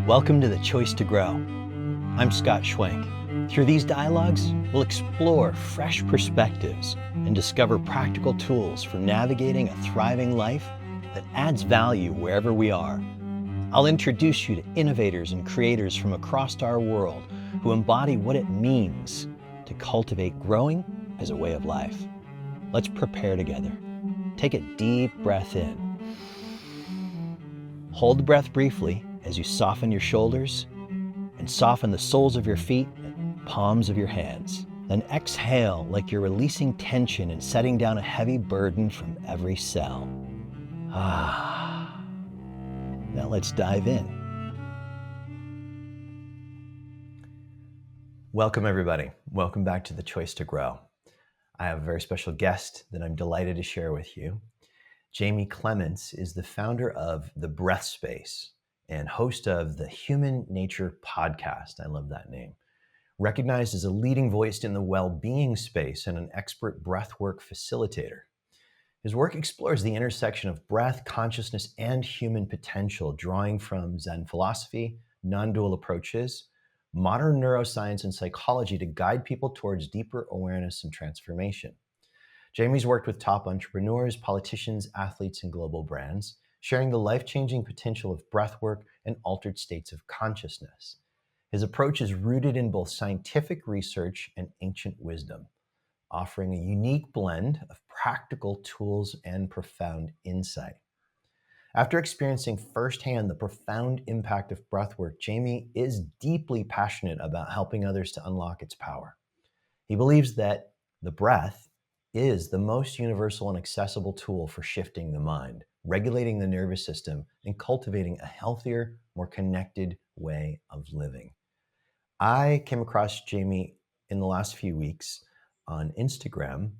Welcome to The Choice to Grow. I'm Scott Schwenk. Through these dialogues, we'll explore fresh perspectives and discover practical tools for navigating a thriving life that adds value wherever we are. I'll introduce you to innovators and creators from across our world who embody what it means to cultivate growing as a way of life. Let's prepare together. Take a deep breath in. Hold the breath briefly as you soften your shoulders and soften the soles of your feet and palms of your hands. Then exhale like you're releasing tension and setting down a heavy burden from every cell. Now let's dive in. Welcome everybody. Welcome back to The Choice to Grow. I have a very special guest that I'm delighted to share with you. Jamie Clements is the founder of The Breath Space and host of the Human Nature podcast. I love that name. Recognized as a leading voice in the well-being space and an expert breathwork facilitator. His work explores the intersection of breath, consciousness, and human potential, drawing from Zen philosophy, non-dual approaches, modern neuroscience, and psychology to guide people towards deeper awareness and transformation. Jamie's worked with top entrepreneurs, politicians, athletes, and global brands, sharing the life-changing potential of breathwork and altered states of consciousness. His approach is rooted in both scientific research and ancient wisdom, offering a unique blend of practical tools and profound insight. After experiencing firsthand the profound impact of breathwork, Jamie is deeply passionate about helping others to unlock its power. He believes that the breath is the most universal and accessible tool for shifting the mind, regulating the nervous system, and cultivating a healthier, more connected way of living. I came across Jamie in the last few weeks on Instagram.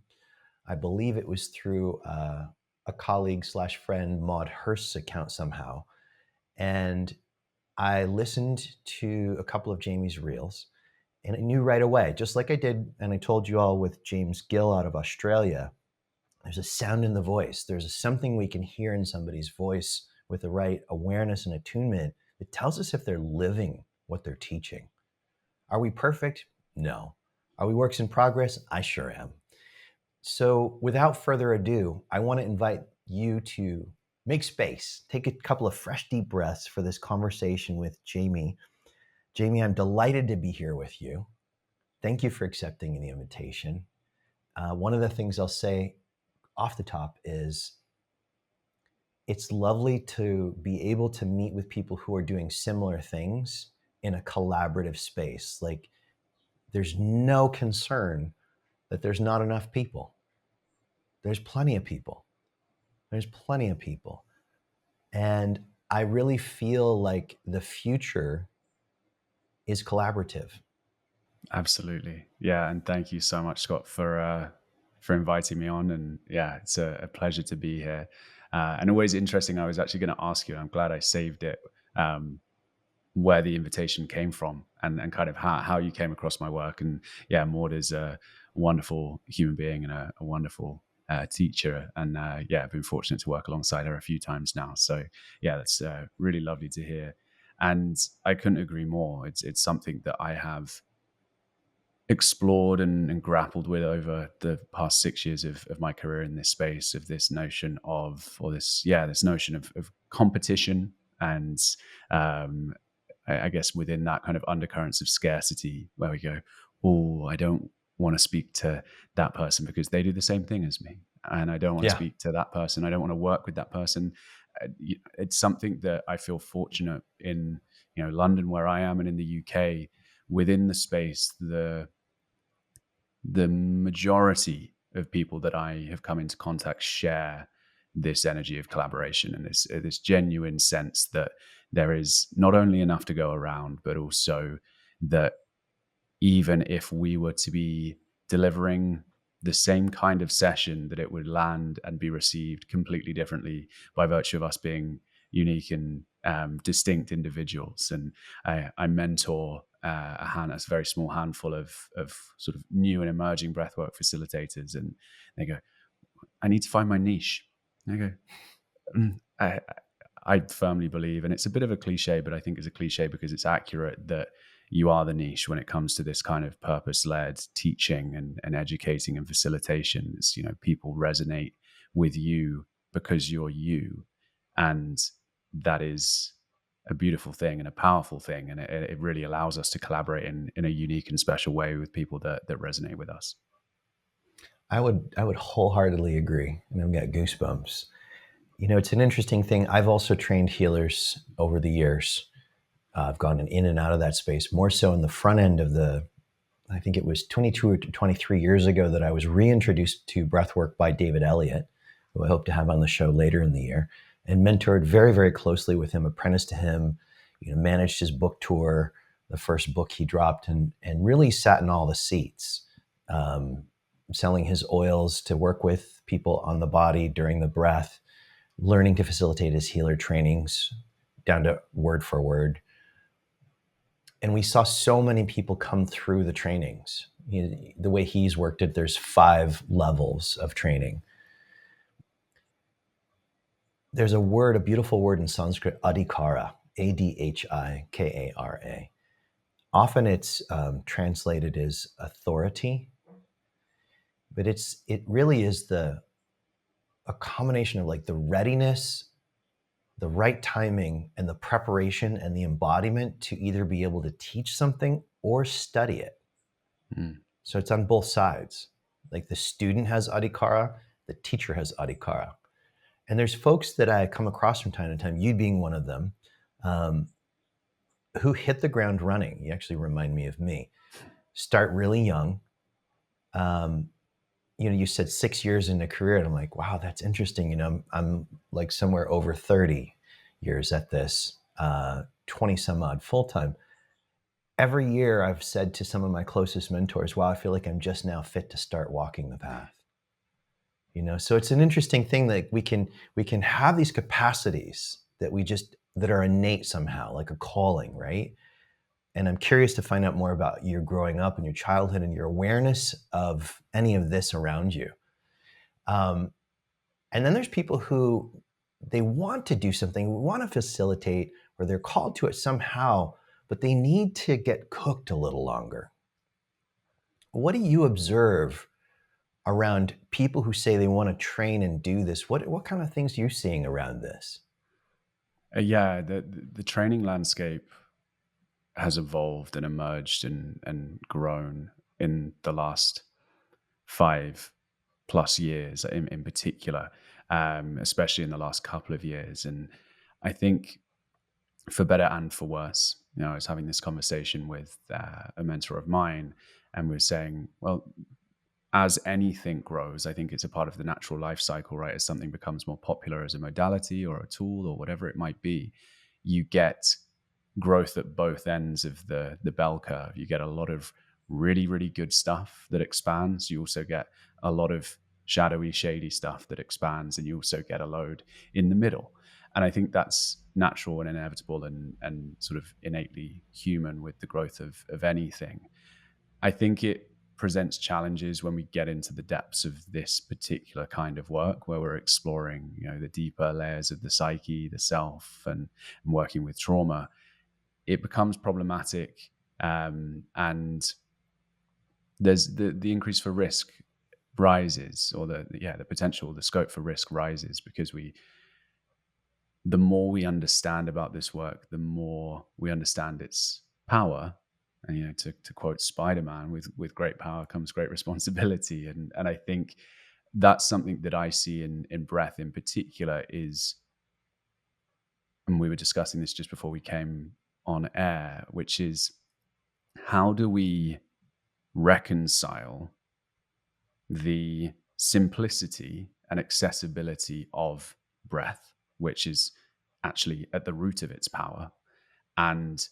I believe it was through a colleague / friend, Maud Hurst's account somehow. And I listened to a couple of Jamie's reels and I knew right away, just like I did, and I told you all with James Gill out of Australia, there's a sound in the voice. There's something we can hear in somebody's voice with the right awareness and attunement that tells us if they're living what they're teaching. Are we perfect? No. Are we works in progress? I sure am. So without further ado, I want to invite you to make space, take a couple of fresh, deep breaths for this conversation with Jamie. Jamie, I'm delighted to be here with you. Thank you for accepting the invitation. One of the things I'll say off the top is it's lovely to be able to meet with people who are doing similar things in a collaborative space. Like, there's no concern that there's not enough people. There's plenty of people. There's plenty of people. And I really feel like the future is collaborative. Absolutely. Yeah. And thank you so much, Scott, for inviting me on. And yeah, it's a pleasure to be here. And always interesting. I was actually going to ask you, I'm glad I saved it, where the invitation came from and kind of how you came across my work. And yeah, Maud is a wonderful human being and a wonderful teacher. And yeah, I've been fortunate to work alongside her a few times now. So yeah, that's really lovely to hear. And I couldn't agree more. It's something that I have explored and grappled with over the past 6 years of my career in this space, of this notion of, this notion of competition and I guess within that kind of undercurrents of scarcity where we go, oh, I don't want to speak to that person because they do the same thing as me. And I don't want to speak to that person. I don't want to work with that person. It's something that I feel fortunate in, London where I am and in the UK, within the space, the majority of people that I have come into contact share this energy of collaboration and this genuine sense that there is not only enough to go around, but also that even if we were to be delivering the same kind of session, that it would land and be received completely differently by virtue of us being unique and distinct individuals. And I mentor a very small handful of sort of new and emerging breathwork facilitators, and they go, I need to find my niche. And I go, I firmly believe, and it's a bit of a cliche, but I think it's a cliche because it's accurate, that you are the niche when it comes to this kind of purpose-led teaching and educating and facilitation. It's, people resonate with you because you're you. And that is a beautiful thing and a powerful thing. And it really allows us to collaborate in a unique and special way with people that resonate with us. I would wholeheartedly agree, and I've got goosebumps. It's an interesting thing. I've also trained healers over the years. I've gone in and out of that space, more so in the front end of I think it was 22 or 23 years ago that I was reintroduced to breathwork by David Elliot, who I hope to have on the show later in the year, and mentored very, very closely with him, apprenticed to him, managed his book tour, the first book he dropped, and really sat in all the seats, selling his oils to work with people on the body during the breath, learning to facilitate his healer trainings down to word for word. And we saw so many people come through the trainings. The way he's worked it, there's 5 levels of training. There's a beautiful word in Sanskrit, adhikara, Adhikara. Often it's translated as authority, but it really is a combination of like the readiness, the right timing, and the preparation and the embodiment to either be able to teach something or study it. So it's on both sides. Like the student has adhikara, the teacher has adhikara. And there's folks that I come across from time to time, you being one of them, who hit the ground running. You actually remind me of me. Start really young. You said 6 years in a career, and I'm like, wow, that's interesting. I'm like somewhere over 30 years at this, 20 some odd full time. Every year I've said to some of my closest mentors, wow, I feel like I'm just now fit to start walking the path. So it's an interesting thing that we can have these capacities that are innate somehow, like a calling, right? And I'm curious to find out more about your growing up and your childhood and your awareness of any of this around you. And then there's people who they want to do something, want to facilitate, or they're called to it somehow, but they need to get cooked a little longer. What do you observe around people who say they want to train and do this? What kind of things are you seeing around this? The training landscape has evolved and emerged and grown in the last 5+ years in particular, especially in the last couple of years. And I think for better and for worse, I was having this conversation with a mentor of mine, and we were saying, well, as anything grows, I think it's a part of the natural life cycle, right? As something becomes more popular as a modality or a tool or whatever it might be, you get growth at both ends of the bell curve. You get a lot of really, really good stuff that expands. You also get a lot of shadowy, shady stuff that expands, and you also get a load in the middle. And I think that's natural and inevitable and sort of innately human with the growth of anything. I think it presents challenges when we get into the depths of this particular kind of work, where we're exploring, the deeper layers of the psyche, the self, and working with trauma. It becomes problematic, and there's the increase for risk rises, or the potential, the scope for risk rises, because the more we understand about this work, the more we understand its power. And to quote Spider-Man, with great power comes great responsibility. And I think that's something that I see in breath in particular is, and we were discussing this just before we came on air, which is, how do we reconcile the simplicity and accessibility of breath, which is actually at the root of its power, and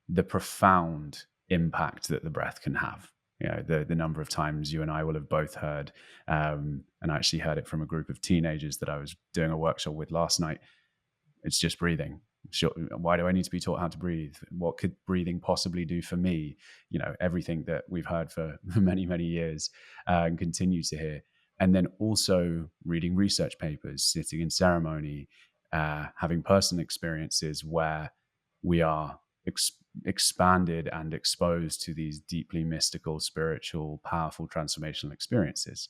the profound impact that the breath can have? The number of times you and I will have both heard, and I actually heard it from a group of teenagers that I was doing a workshop with last night. It's just breathing. Sure, why do I need to be taught how to breathe? What could breathing possibly do for me? Everything that we've heard for many, many years, and continue to hear. And then also reading research papers, sitting in ceremony, having personal experiences where we are expanded and exposed to these deeply mystical, spiritual, powerful, transformational experiences.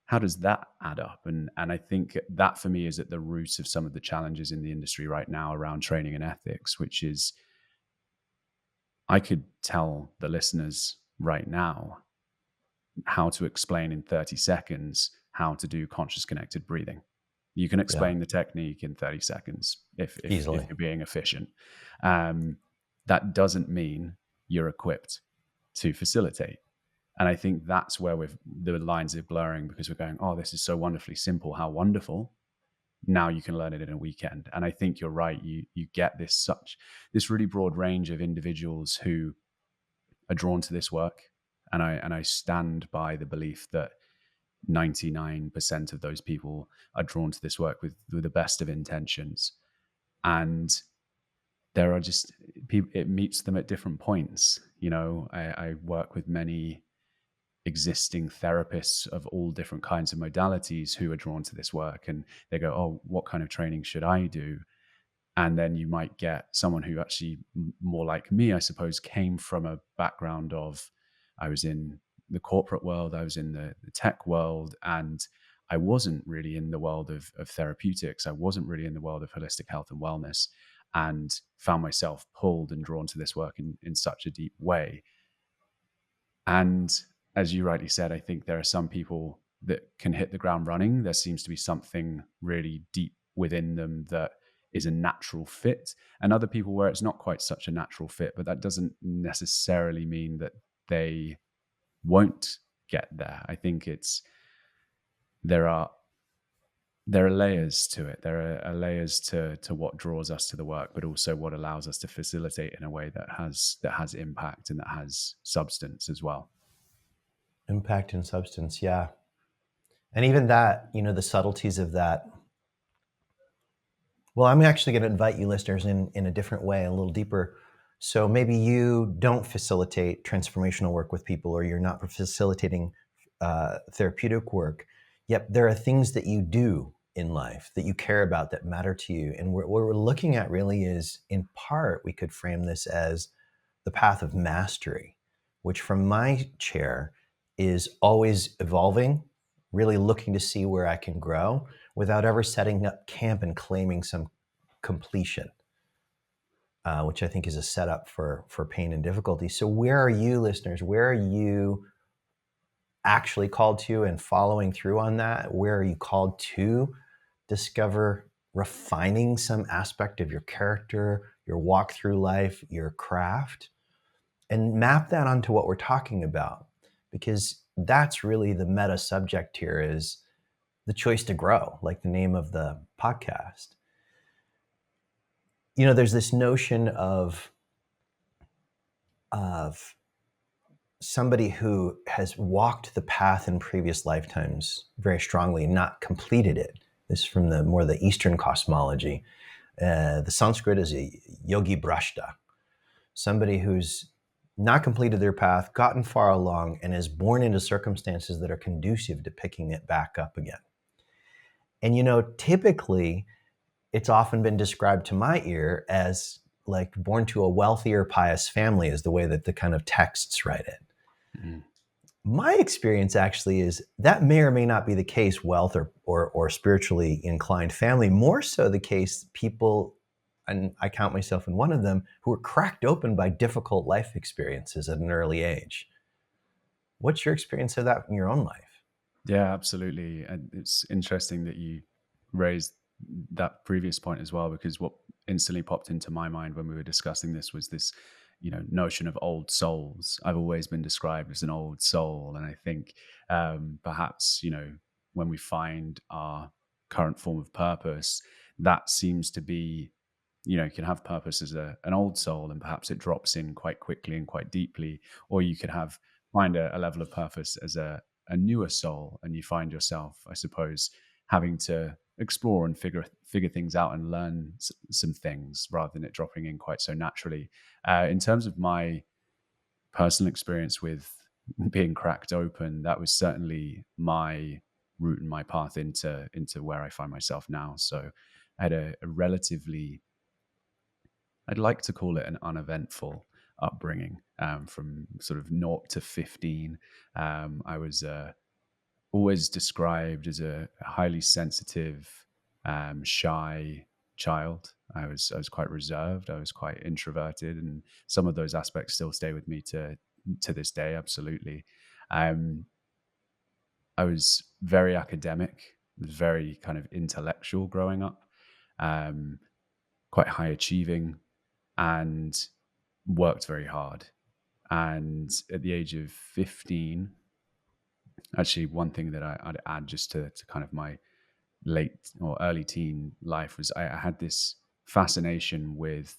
How does that add up? And I think that for me is at the root of some of the challenges in the industry right now around training and ethics, which is I could tell the listeners right now how to explain in 30 seconds how to do conscious connected breathing. You can Yeah, explain the technique in 30 seconds if easily. you're being efficient. That doesn't mean you're equipped to facilitate. And I think that's where the lines are blurring, because we're going, oh, this is so wonderfully simple. How wonderful. Now you can learn it in a weekend. And I think you're right. You get this really broad range of individuals who are drawn to this work. And I stand by the belief that 99% of those people are drawn to this work with the best of intentions. And there are just people, it meets them at different points. I work with many existing therapists of all different kinds of modalities who are drawn to this work, and they go, oh, what kind of training should I do? And then you might get someone who actually, more like me, I suppose, came from a background of, I was in the corporate world, I was in the tech world, and I wasn't really in the world of therapeutics. I wasn't really in the world of holistic health and wellness, and found myself pulled and drawn to this work in such a deep way. And as you rightly said, I think there are some people that can hit the ground running. There seems to be something really deep within them that is a natural fit, and other people where it's not quite such a natural fit, but that doesn't necessarily mean that they won't get there. I think there are layers to it. There are layers to what draws us to the work, but also what allows us to facilitate in a way that has impact and that has substance as well. Impact and substance, yeah. And even that, the subtleties of that. Well, I'm actually going to invite you listeners in a different way, a little deeper. So maybe you don't facilitate transformational work with people, or you're not facilitating therapeutic work, yet there are things that you do in life that you care about, that matter to you. And what we're looking at really is, in part, we could frame this as the path of mastery, which from my chair is always evolving, really looking to see where I can grow without ever setting up camp and claiming some completion, which I think is a setup for pain and difficulty. So where are you, listeners? Where are you actually called to and following through on that? Where are you called to discover refining some aspect of your character, your walk through life, your craft, and map that onto what we're talking about? Because that's really the meta subject here, is the choice to grow, like the name of the podcast. There's this notion of somebody who has walked the path in previous lifetimes very strongly, not completed it. This is from the Eastern cosmology. The Sanskrit is a yogi brashta, somebody who's not completed their path, gotten far along, and is born into circumstances that are conducive to picking it back up again. And, typically, it's often been described to my ear as like born to a wealthier, pious family, is the way that the kind of texts write it. Mm-hmm. My experience actually is that may or may not be the case, wealth or spiritually inclined family. More so the case, people, and I count myself in one of them, who were cracked open by difficult life experiences at an early age. What's your experience of that in your own life? Yeah, absolutely. And it's interesting that you raised that previous point as well, because what instantly popped into my mind when we were discussing this was this, notion of old souls. I've always been described as an old soul. And I think perhaps, when we find our current form of purpose, that seems to be, you can have purpose as an old soul, and perhaps it drops in quite quickly and quite deeply, or you could find a level of purpose as a newer soul, and you find yourself, I suppose, having to explore and figure things out and learn some things rather than it dropping in quite so naturally. In terms of my personal experience with being cracked open, that was certainly my route and my path into where I find myself now. So I had a relatively, I'd like to call it an uneventful upbringing, from sort of 0 to 15. I was always described as a highly sensitive, shy child. I was quite reserved. I was quite introverted, and some of those aspects still stay with me to this day. Absolutely. Um, I was very academic, very kind of intellectual growing up, um, quite high achieving, and worked very hard. And at the age of 15, actually, one thing that I'd add just to kind of my late or early teen life was I had this fascination with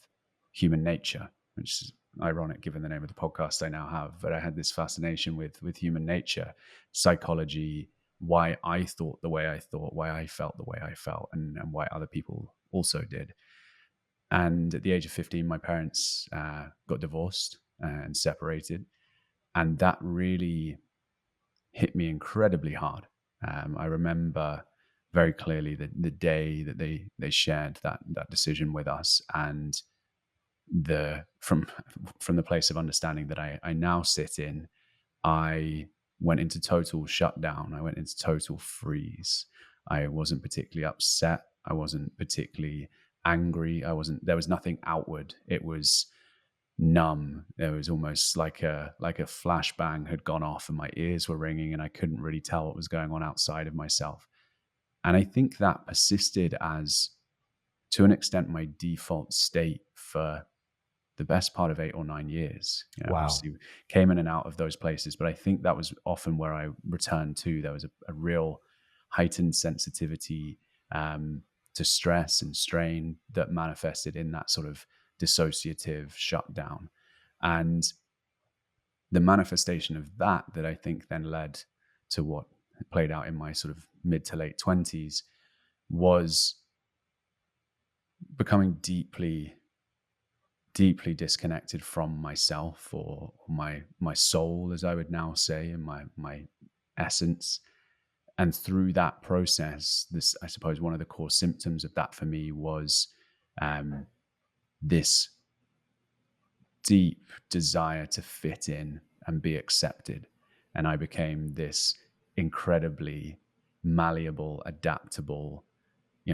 human nature, which is ironic given the name of the podcast I now have. But I had this fascination with human nature, psychology, why I thought the way I thought, why I felt the way I felt, and why other people also did. And at the age of 15, my parents got divorced and separated. And that really hit me incredibly hard. I remember very clearly the day that they shared that decision with us, and the from the place of understanding that I now sit in, I went into total shutdown. I went into total freeze. I wasn't particularly upset. I wasn't particularly angry. There was nothing outward. It was numb. There was almost like a flashbang had gone off and my ears were ringing and I couldn't really tell what was going on outside of myself. And I think that persisted as, to an extent, my default state for the best part of 8 or 9 years. Wow. Obviously came in and out of those places, but I think that was often where I returned to. There was a real heightened sensitivity, to stress and strain that manifested in that sort of dissociative shutdown. And the manifestation of that I think then led to what played out in my sort of mid to late 20s was becoming deeply disconnected from myself, or my soul, as I would now say, and my essence. And through that process, this, I suppose, one of the core symptoms of that for me was this deep desire to fit in and be accepted. And I became this incredibly malleable, adaptable,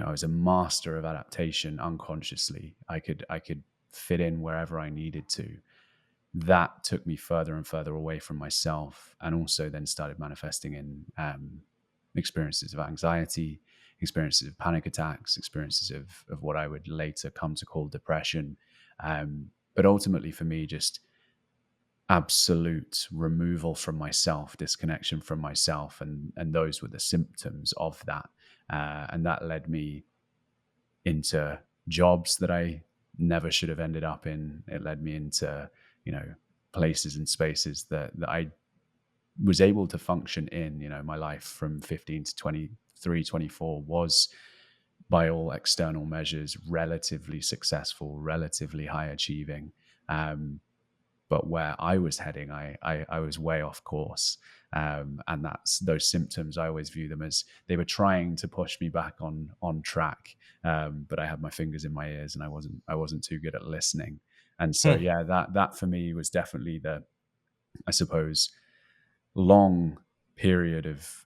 I was a master of adaptation unconsciously. I could fit in wherever I needed to. That took me further and further away from myself, and also then started manifesting in experiences of anxiety, experiences of panic attacks, experiences of what I would later come to call depression. But ultimately for me, just absolute removal from myself, disconnection from myself. And those were the symptoms of that. And that led me into jobs that I never should have ended up in. It led me into, places and spaces that I was able to function in. My life from 15 to 23, 24 was, by all external measures, relatively successful, relatively high achieving. But where I was heading, I was way off course. And those symptoms, I always view them as they were trying to push me back on track. But I had my fingers in my ears and I wasn't too good at listening. And so, Hmm. yeah, that for me was definitely I suppose, long period of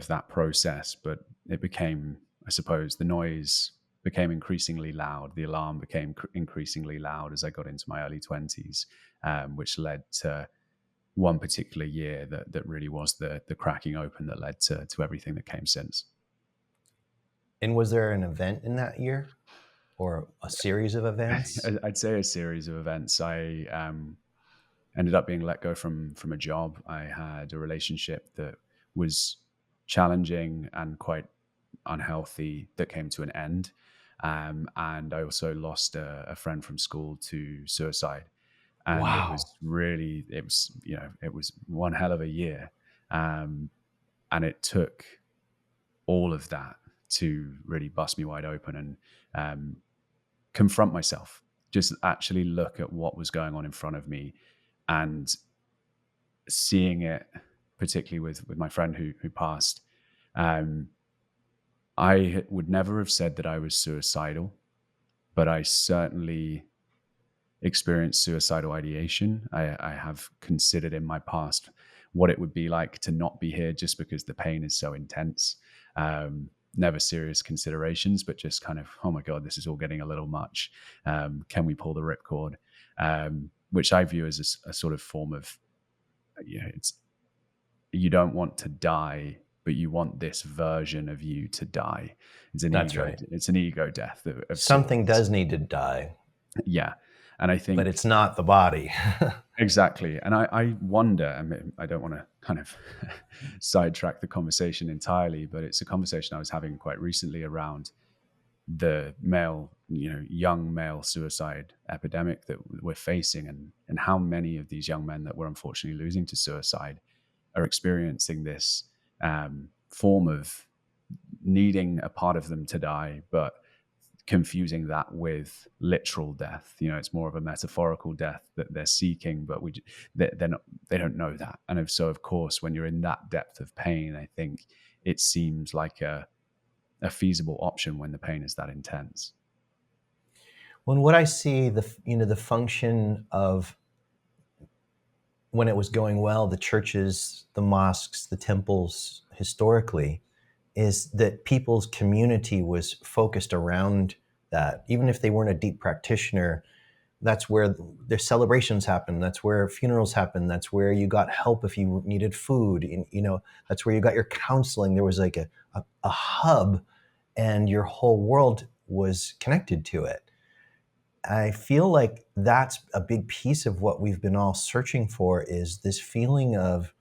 that process. But it became, I suppose, the noise became increasingly loud. The alarm became increasingly loud as I got into my early 20s, which led to one particular year that really was the cracking open that led to everything that came since. And was there an event in that year or a series of events? I'd say a series of events. I ended up being let go from a job. I had a relationship that was challenging and quite unhealthy that came to an end. And I also lost a friend from school to suicide. And it Wow. was really, it was one hell of a year. And it took all of that to really bust me wide open and confront myself, just actually look at what was going on in front of me, and seeing it, particularly with my friend who passed, I would never have said that I was suicidal, but I certainly experienced suicidal ideation. I have considered in my past what it would be like to not be here just because the pain is so intense. Never serious considerations, but just kind of, oh my God, this is all getting a little much. Can we pull the ripcord? Which I view as a sort of form of, it's, you don't want to die, but you want this version of you to die. It's an That's ego. right. It's an ego death of Something sorts. does need to die, Yeah, and I but think it's not the body. exactly. And I wonder. I mean, I don't want to kind of sidetrack the conversation entirely, but it's a conversation I was having quite recently around the male, young male suicide epidemic that we're facing, and how many of these young men that we're unfortunately losing to suicide are experiencing this form of needing a part of them to die, but confusing that with literal death. It's more of a metaphorical death that they're seeking, but they're not, they don't know that. And so, of course, when you're in that depth of pain, I think it seems like a feasible option when the pain is that intense. When what I see, the function of when it was going well, the churches, the mosques, the temples historically, is that people's community was focused around that. Even if they weren't a deep practitioner, that's where their celebrations happen. That's where funerals happen. That's where you got help if you needed food. That's where you got your counseling. There was like a hub, and your whole world was connected to it. I feel like that's a big piece of what we've been all searching for, is this feeling of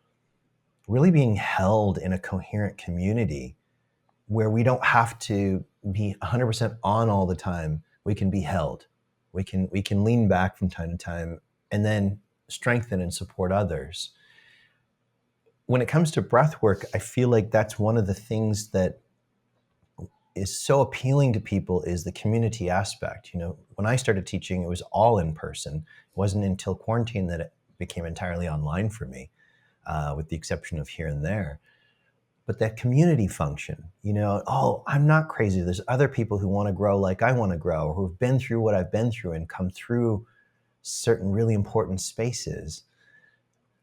really being held in a coherent community where we don't have to be 100% on all the time. We can be held. We can lean back from time to time and then strengthen and support others. When it comes to breath work, I feel like that's one of the things that is so appealing to people, is the community aspect. When I started teaching, it was all in person. It wasn't until quarantine that it became entirely online for me, with the exception of here and there. But that community function, oh, I'm not crazy. There's other people who want to grow like I want to grow, or who've been through what I've been through and come through certain really important spaces.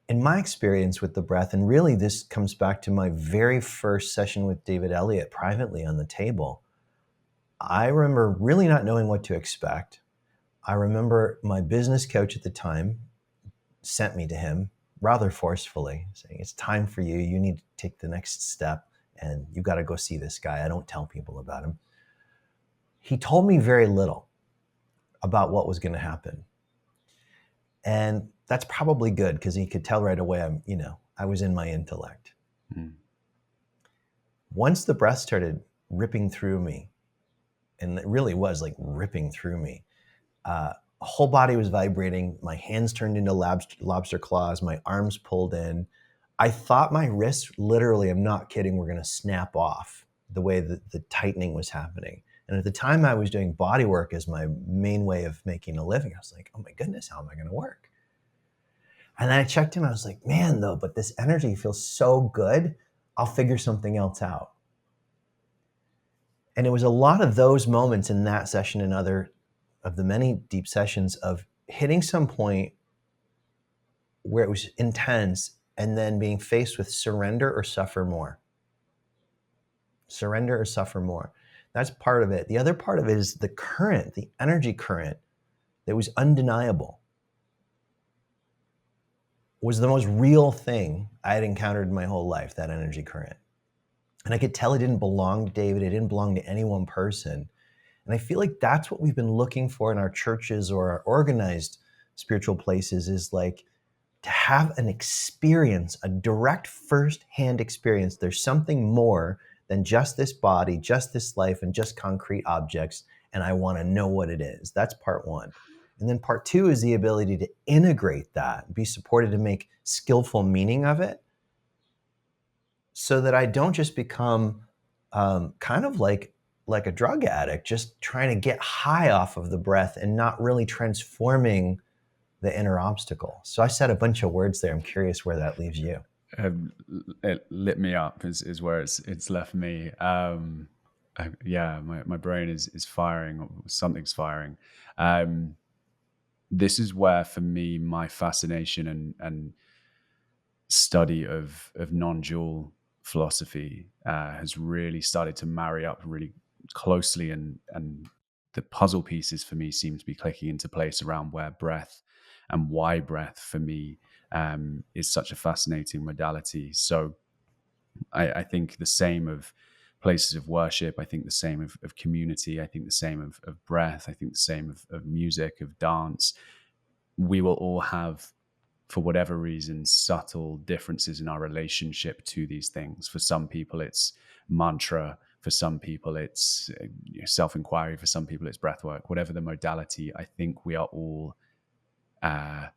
In my experience with the breath, and really this comes back to my very first session with David Elliot privately on the table, I remember really not knowing what to expect. I remember my business coach at the time sent me to him rather forcefully, saying, it's time for you. You need to take the next step, and you got to go see this guy. I don't tell people about him. He told me very little about what was going to happen. And that's probably good, because he could tell right away I was in my intellect. Mm. Once the breath started ripping through me, and it really was like ripping through me, whole body was vibrating. My hands turned into lobster claws. My arms pulled in. I thought my wrists, literally, I'm not kidding, were going to snap off the way that the tightening was happening. And at the time, I was doing body work as my main way of making a living. I was like, oh my goodness, how am I going to work? And then I checked in. I was like, man, though, but this energy feels so good. I'll figure something else out. And it was a lot of those moments in that session and other of the many deep sessions of hitting some point where it was intense, and then being faced with surrender or suffer more. Surrender or suffer more. That's part of it. The other part of it is the current, the energy current that was undeniable, was the most real thing I had encountered in my whole life, that energy current. And I could tell it didn't belong to David. It didn't belong to any one person. And I feel like that's what we've been looking for in our churches or our organized spiritual places, is like to have an experience, a direct first-hand experience. There's something more than just this body, just this life, and just concrete objects, and I want to know what it is. That's part one. And then part two is the ability to integrate that, be supported to make skillful meaning of it, so that I don't just become kind of like a drug addict, just trying to get high off of the breath and not really transforming the inner obstacle. So I said a bunch of words there. I'm curious where that leaves you. It lit me up is where it's left me. Yeah, my brain is firing, or something's firing. Um, this is where, for me, my fascination and study of non-dual philosophy has really started to marry up really closely, and the puzzle pieces for me seem to be clicking into place around where breath and why breath for me is such a fascinating modality. So I think the same of places of worship. I think the same of community. I think the same of breath. I think the same of music, of dance. We will all have, for whatever reason, subtle differences in our relationship to these things. For some people, it's mantra. For some people, it's self-inquiry. For some people, it's breathwork. Whatever the modality, I think we are all uh,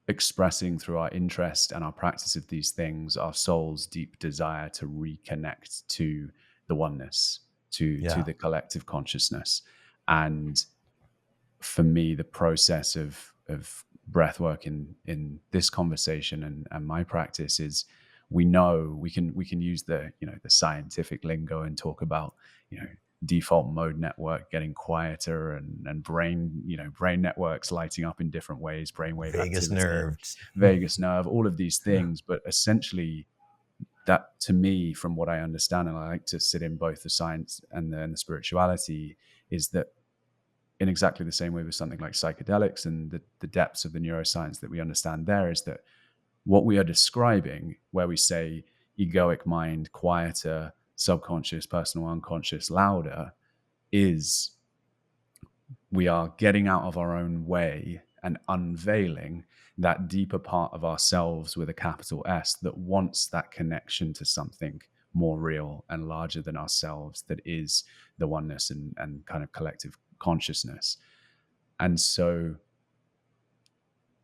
expressing through our interest and our practice of these things our soul's deep desire to reconnect to the oneness, to Yeah. the collective consciousness. And for me, the process of breath work in this conversation and my practice is, we know we can use the the scientific lingo and talk about default mode network getting quieter, and brain networks lighting up in different ways, brainwave Vagus activity, nerves. vagus nerve, all of these Yeah. things. But essentially, that, to me, from what I understand, and I like to sit in both the science and the spirituality, is that in exactly the same way with something like psychedelics and the depths of the neuroscience that we understand there, is that what we are describing, where we say egoic mind quieter, subconscious, personal unconscious louder, is we are getting out of our own way and unveiling that deeper part of ourselves with a capital S that wants that connection to something more real and larger than ourselves, that is the oneness and kind of collective consciousness. And so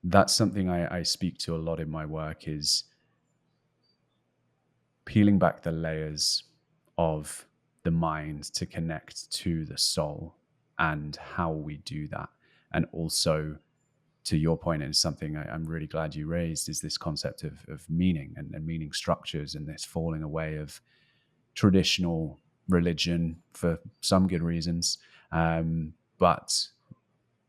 that's something I speak to a lot in my work, is peeling back the layers of the mind to connect to the soul, and how we do that. And also, to your point, and it's something I'm really glad you raised, is this concept of meaning and meaning structures, and this falling away of traditional religion for some good reasons. But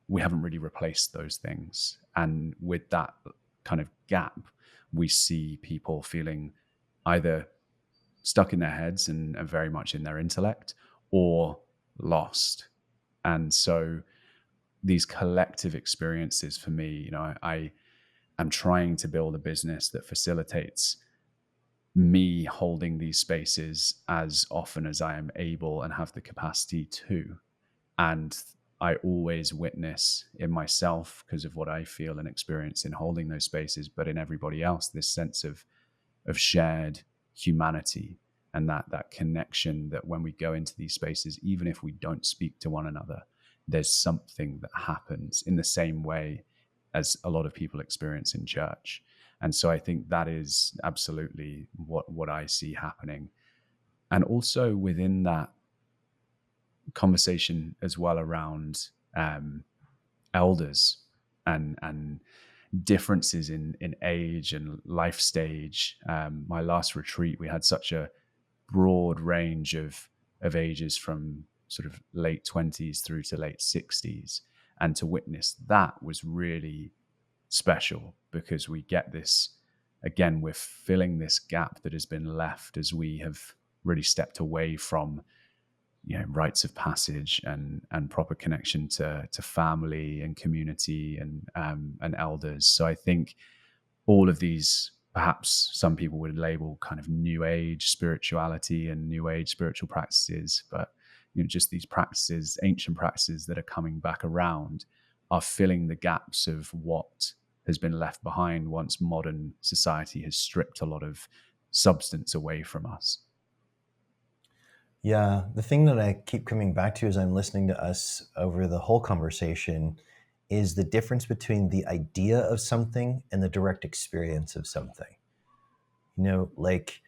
we haven't really replaced those things. And with that kind of gap, we see people feeling either stuck in their heads and very much in their intellect, or lost. And so these collective experiences, for me, I am trying to build a business that facilitates me holding these spaces as often as I am able and have the capacity to. And I always witness in myself, because of what I feel and experience in holding those spaces, but in everybody else, this sense of shared humanity, and that connection, that when we go into these spaces, even if we don't speak to one another, there's something that happens in the same way as a lot of people experience in church. And so I think that is absolutely what I see happening. And also within that conversation as well, around elders and differences in age and life stage. My last retreat, we had such a broad range of ages, from sort of late 20s through to late 60s. And to witness that was really special, because we get this, again, we're filling this gap that has been left as we have really stepped away from rites of passage and proper connection to family and community and elders. So I think all of these, perhaps some people would label kind of new age spirituality and new age spiritual practices, but just these practices, ancient practices that are coming back around, are filling the gaps of what has been left behind once modern society has stripped a lot of substance away from us. Yeah, the thing that I keep coming back to as I'm listening to us over the whole conversation is the difference between the idea of something and the direct experience of something. Like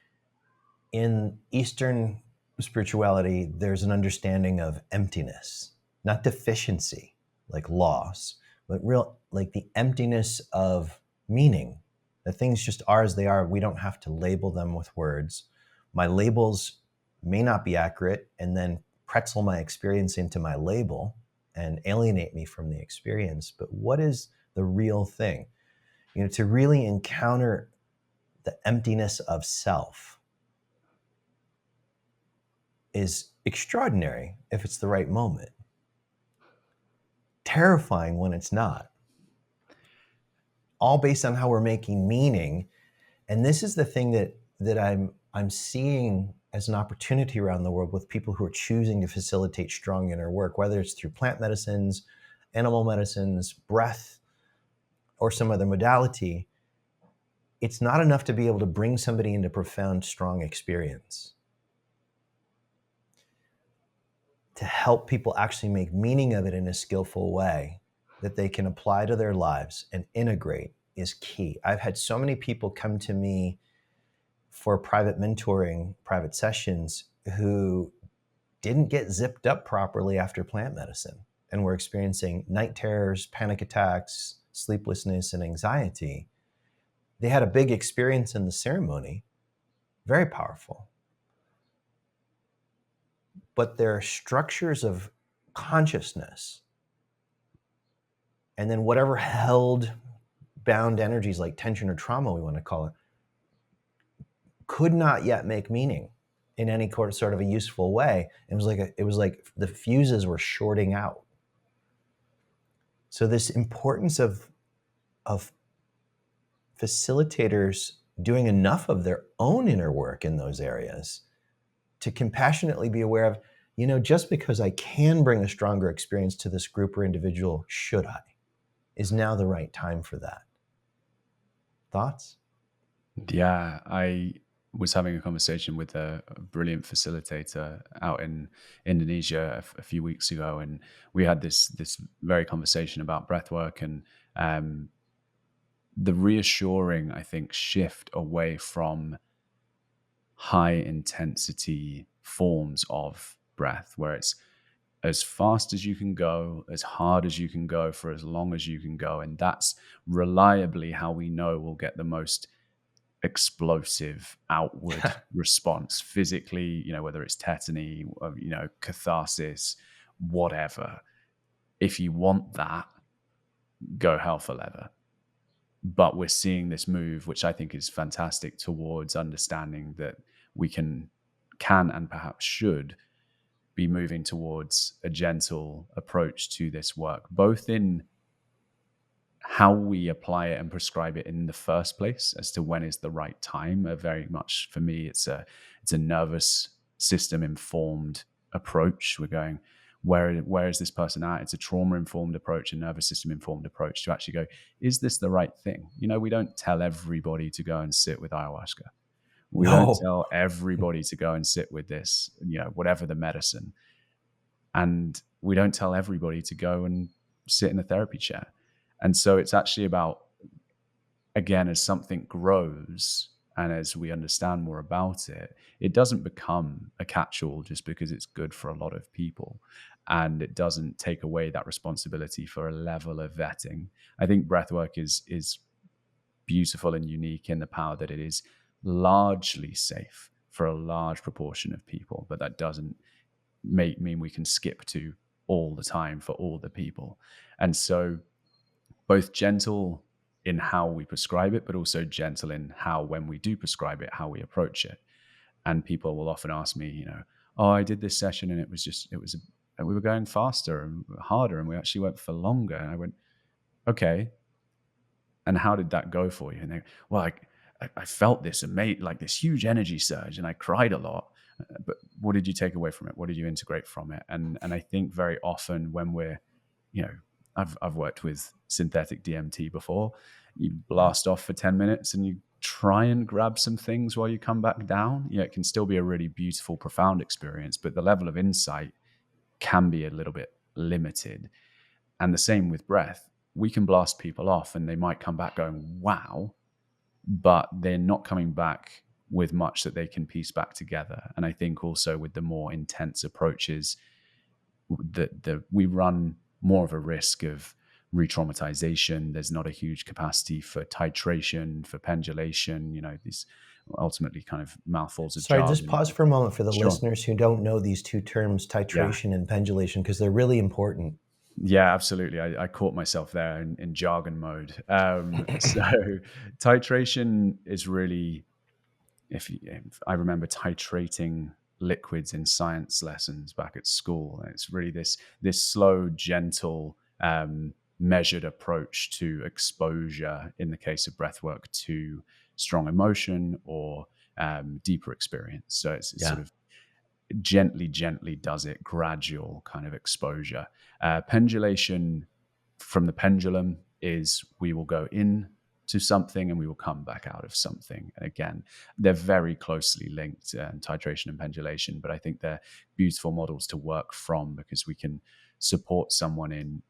in Eastern spirituality, there's an understanding of emptiness, not deficiency, like loss, but real, like the emptiness of meaning. The things just are as they are. We don't have to label them with words. My labels may not be accurate, and then pretzel my experience into my label and alienate me from the experience. But what is the real thing? To really encounter the emptiness of self is extraordinary if it's the right moment. Terrifying when it's not. All based on how we're making meaning. And this is the thing that I'm seeing as an opportunity around the world with people who are choosing to facilitate strong inner work, whether it's through plant medicines, animal medicines, breath, or some other modality. It's not enough to be able to bring somebody into profound, strong experience. To help people actually make meaning of it in a skillful way that they can apply to their lives and integrate is key. I've had so many people come to me for private mentoring, private sessions, who didn't get zipped up properly after plant medicine and were experiencing night terrors, panic attacks, sleeplessness, and anxiety. They had a big experience in the ceremony, very powerful. But their structures of consciousness and then whatever held bound energies like tension or trauma, we want to call it, could not yet make meaning in any sort of a useful way. It was like the fuses were shorting out. So this importance of facilitators doing enough of their own inner work in those areas to compassionately be aware of, just because I can bring a stronger experience to this group or individual, should I? Is now the right time for that? Thoughts? Yeah, I was having a conversation with a brilliant facilitator out in Indonesia a few weeks ago, and we had this very conversation about breathwork and the reassuring, I think, shift away from high intensity forms of breath, where it's as fast as you can go, as hard as you can go, for as long as you can go. And that's reliably how we know we'll get the most explosive outward response physically, whether it's tetany, catharsis, whatever. If you want that, go hell for leather. But we're seeing this move, which I think is fantastic, towards understanding that we can and perhaps should be moving towards a gentle approach to this work, both in how we apply it and prescribe it in the first place as to when is the right time. Very much for me, it's a nervous system informed approach. We're going, where is this person at? It's a trauma informed approach, a nervous system informed approach to actually go, is this the right thing? We don't tell everybody to go and sit with ayahuasca. We don't tell everybody to go and sit with this, whatever the medicine. And we don't tell everybody to go and sit in a therapy chair. And so it's actually about, again, as something grows and as we understand more about it, it doesn't become a catch-all just because it's good for a lot of people. And it doesn't take away that responsibility for a level of vetting. I think breathwork is beautiful and unique in the power that it is largely safe for a large proportion of people, but that doesn't mean we can skip to all the time for all the people. And so both gentle in how we prescribe it, but also gentle in how, when we do prescribe it, how we approach it. And people will often ask me, oh, I did this session and we were going faster and harder and we actually went for longer. And I went, okay. And how did that go for you? And they, well, I felt this like this huge energy surge and I cried a lot. But what did you take away from it? What did you integrate from it? And I think very often when we're, I've worked with synthetic DMT before. You blast off for 10 minutes and you try and grab some things while you come back down. It can still be a really beautiful, profound experience, but the level of insight can be a little bit limited. And the same with breath. We can blast people off and they might come back going, wow, but they're not coming back with much that they can piece back together. And I think also with the more intense approaches, we run more of a risk of re-traumatization. There's not a huge capacity for titration, for pendulation, these ultimately kind of mouthfuls of Sorry, jargon. just pause for a moment for the Sure. listeners who don't know these two terms, Yeah. titration and pendulation, because they're really important. Yeah, absolutely. I caught myself there in jargon mode. So titration is really, if I remember titrating liquids in science lessons back at school, it's really this slow, gentle, measured approach to exposure in the case of breathwork to strong emotion or deeper experience. So it's Yeah. sort of gently does it, gradual kind of exposure. Pendulation from the pendulum is we will go in to something and we will come back out of something. And again, they're very closely linked, titration and pendulation, but I think they're beautiful models to work from because we can support someone in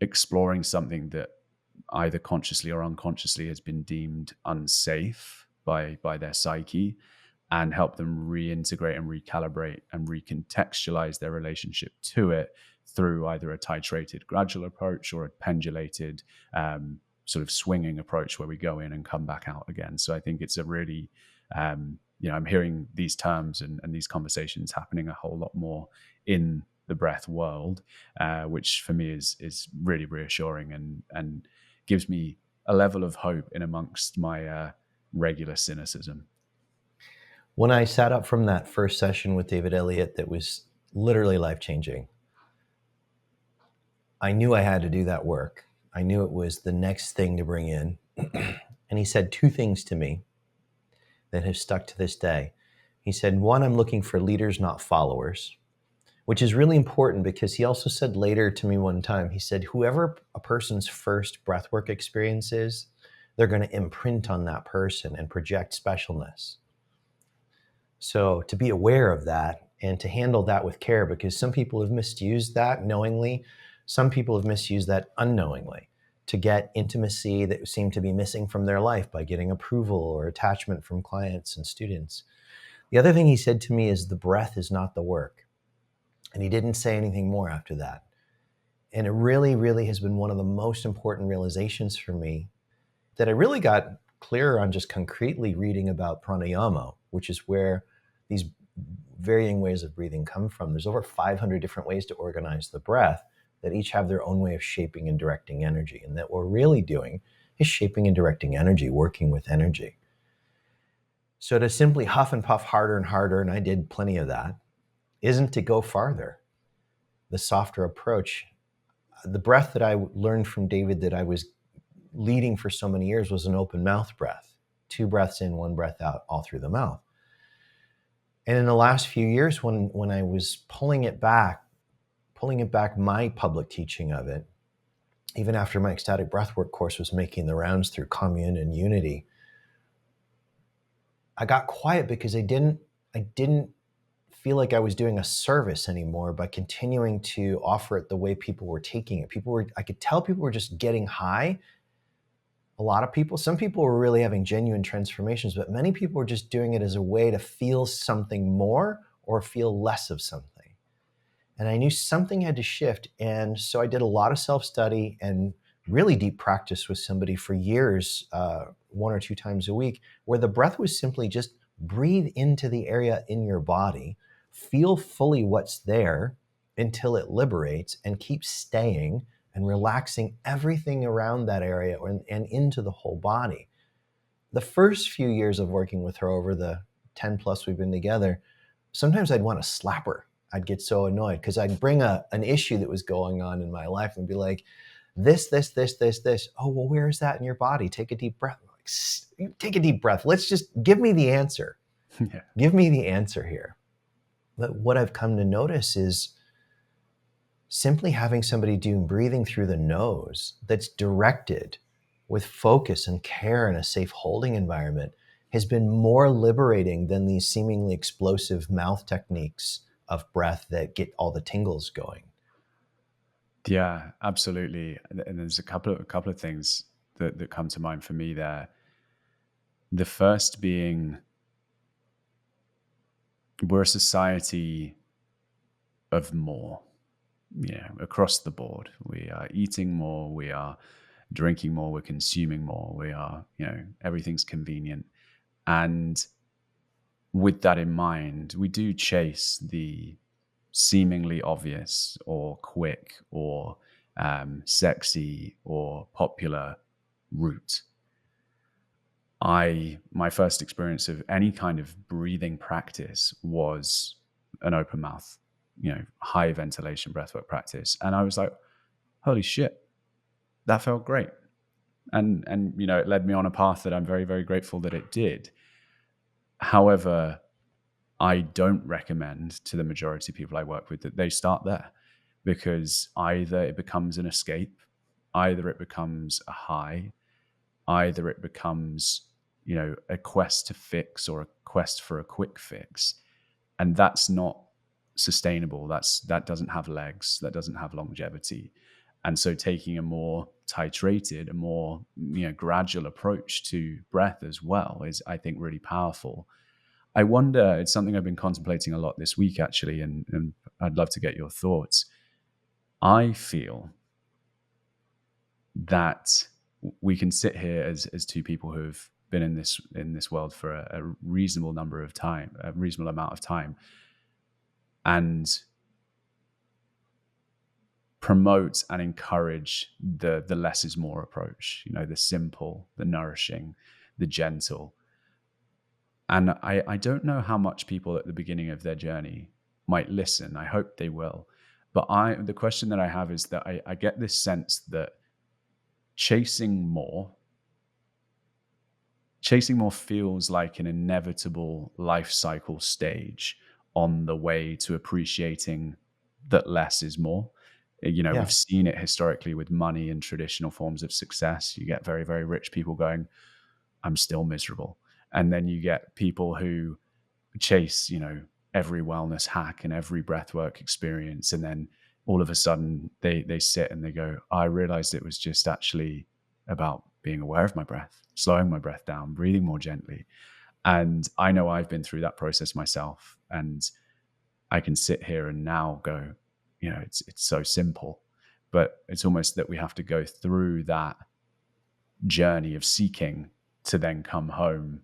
exploring something that either consciously or unconsciously has been deemed unsafe by their psyche, and help them reintegrate and recalibrate and recontextualize their relationship to it through either a titrated gradual approach or a pendulated sort of swinging approach where we go in and come back out again. So I think it's a really I'm hearing these terms and these conversations happening a whole lot more in the breath world, which for me is really reassuring and gives me a level of hope in amongst my regular cynicism. When I sat up from that first session with David Elliot that was literally life-changing, I knew I had to do that work. I knew it was the next thing to bring in. And he said two things to me that have stuck to this day. He said, one, I'm looking for leaders, not followers, which is really important because he also said later to me one time, he said, whoever a person's first breathwork experience is, they're going to imprint on that person and project specialness. So to be aware of that and to handle that with care, because some people have misused that knowingly, some people have misused that unknowingly to get intimacy that seemed to be missing from their life by getting approval or attachment from clients and students. The other thing he said to me is the breath is not the work. And he didn't say anything more after that. And it really, really has been one of the most important realizations for me that I really got clearer on just concretely reading about pranayama, which is where these varying ways of breathing come from. There's over 500 different ways to organize the breath that each have their own way of shaping and directing energy. And that what we're really doing is shaping and directing energy, working with energy. So to simply huff and puff harder and harder, and I did plenty of that, isn't to go farther. The softer approach. The breath that I learned from David that I was leading for so many years was an open mouth breath. 2 breaths in, 1 breath out, all through the mouth. And in the last few years, when I was pulling it back, my public teaching of it, even after my ecstatic breathwork course was making the rounds through commune and unity, I got quiet because I didn't feel like I was doing a service anymore by continuing to offer it the way people were taking it. I could tell people were just getting high. A lot of people, some people were really having genuine transformations, but many people were just doing it as a way to feel something more or feel less of something. And I knew something had to shift. And so I did a lot of self-study and really deep practice with somebody for years, 1 or 2 times a week, where the breath was simply just breathe into the area in your body, feel fully what's there until it liberates, and keep staying and relaxing everything around that area and into the whole body. The first few years of working with her, over the 10 plus we've been together, sometimes I'd want to slap her. I'd get so annoyed because I'd bring an issue that was going on in my life and be like, this. Oh, well, where is that in your body? Take a deep breath. Like, take a deep breath. Let's just give me the answer. Yeah. Give me the answer here. But what I've come to notice is simply having somebody do breathing through the nose that's directed with focus and care in a safe holding environment has been more liberating than these seemingly explosive mouth techniques of breath that get all the tingles going. Yeah, absolutely. And there's a couple of things that come to mind for me there. The first being, we're a society of more, across the board. We are eating more, we are drinking more, we're consuming more, we are, everything's convenient. And with that in mind, we do chase the seemingly obvious or quick or sexy or popular route. My first experience of any kind of breathing practice was an open mouth, high ventilation breathwork practice. And I was like, holy shit, that felt great. And it led me on a path that I'm very, very grateful that it did. However, I don't recommend to the majority of people I work with that they start there, because either it becomes an escape, either it becomes a high, either it becomes, a quest to fix or a quest for a quick fix. And that's not sustainable. That doesn't have legs, that doesn't have longevity. And so taking a more titrated, a more gradual approach to breath as well is, I think, really powerful. I wonder, it's something I've been contemplating a lot this week, actually, and I'd love to get your thoughts. I feel that we can sit here as two people who've been in this world for a reasonable amount of time, and promote and encourage the less is more approach, the simple, the nourishing, the gentle. And I don't know how much people at the beginning of their journey might listen. I hope they will. But the question that I have is that I get this sense that chasing more feels like an inevitable life cycle stage on the way to appreciating that less is more. Yeah. We've seen it historically with money and traditional forms of success. You get very, very rich people going, I'm still miserable. And then you get people who chase, every wellness hack and every breathwork experience. And then all of a sudden they sit and they go, I realized it was just actually about being aware of my breath, slowing my breath down, breathing more gently. And I know I've been through that process myself, and I can sit here and now go, it's so simple, but it's almost that we have to go through that journey of seeking to then come home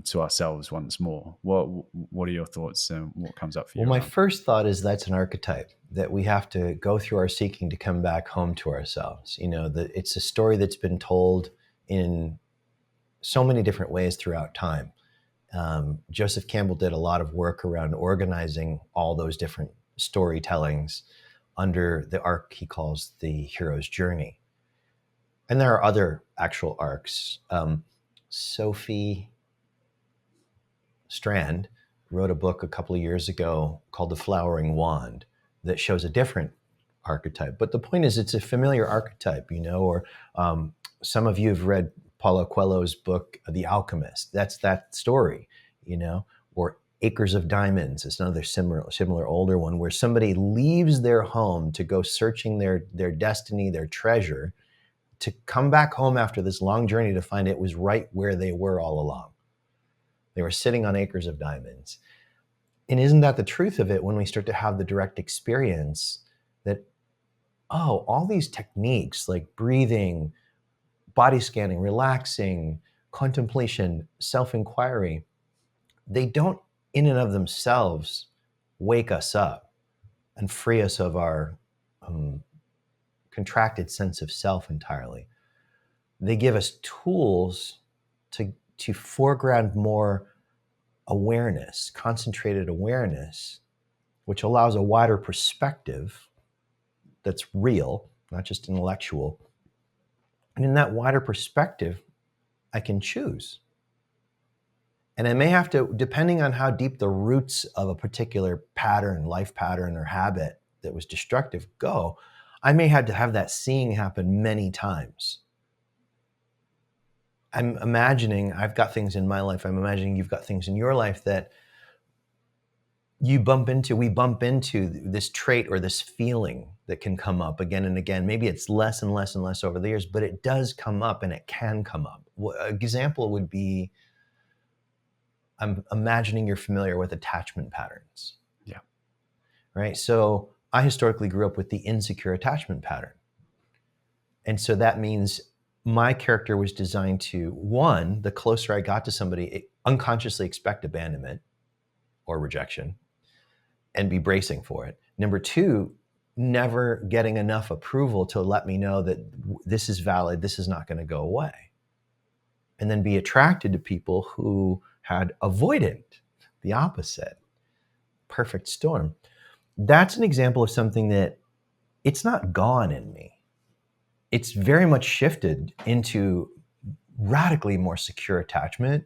to ourselves once more. What are your thoughts? What comes up for you? Well, my first thought is that's an archetype that we have to go through our seeking to come back home to ourselves. It's a story that's been told in so many different ways throughout time. Joseph Campbell did a lot of work around organizing all those different storytellings under the arc he calls the hero's journey. And there are other actual arcs. Sophie Strand wrote a book a couple of years ago called The Flowering Wand that shows a different archetype. But the point is, it's a familiar archetype, or some of you have read Paulo Coelho's book, The Alchemist. That's that story, or Acres of Diamonds. It's another similar older one where somebody leaves their home to go searching their destiny, their treasure, to come back home after this long journey to find it was right where they were all along. They were sitting on acres of diamonds. And isn't that the truth of it when we start to have the direct experience that, all these techniques like breathing, body scanning, relaxing, contemplation, self-inquiry, they don't in and of themselves wake us up and free us of our contracted sense of self entirely. They give us tools to foreground more awareness, concentrated awareness, which allows a wider perspective that's real, not just intellectual. And in that wider perspective, I can choose. And I may have to, depending on how deep the roots of a particular pattern, life pattern or habit that was destructive go, I may have to have that seeing happen many times. I'm imagining, I've got things in my life, I'm imagining you've got things in your life that we bump into this trait or this feeling that can come up again and again. Maybe it's less and less and less over the years, but it does come up and it can come up. An example would be, I'm imagining you're familiar with attachment patterns. Yeah. Right? So I historically grew up with the insecure attachment pattern. And so that means my character was designed to, one, the closer I got to somebody, unconsciously expect abandonment or rejection and be bracing for it. Number two, never getting enough approval to let me know that this is valid, this is not going to go away. And then be attracted to people who had avoidant, the opposite. Perfect storm. That's an example of something that it's not gone in me. It's very much shifted into radically more secure attachment.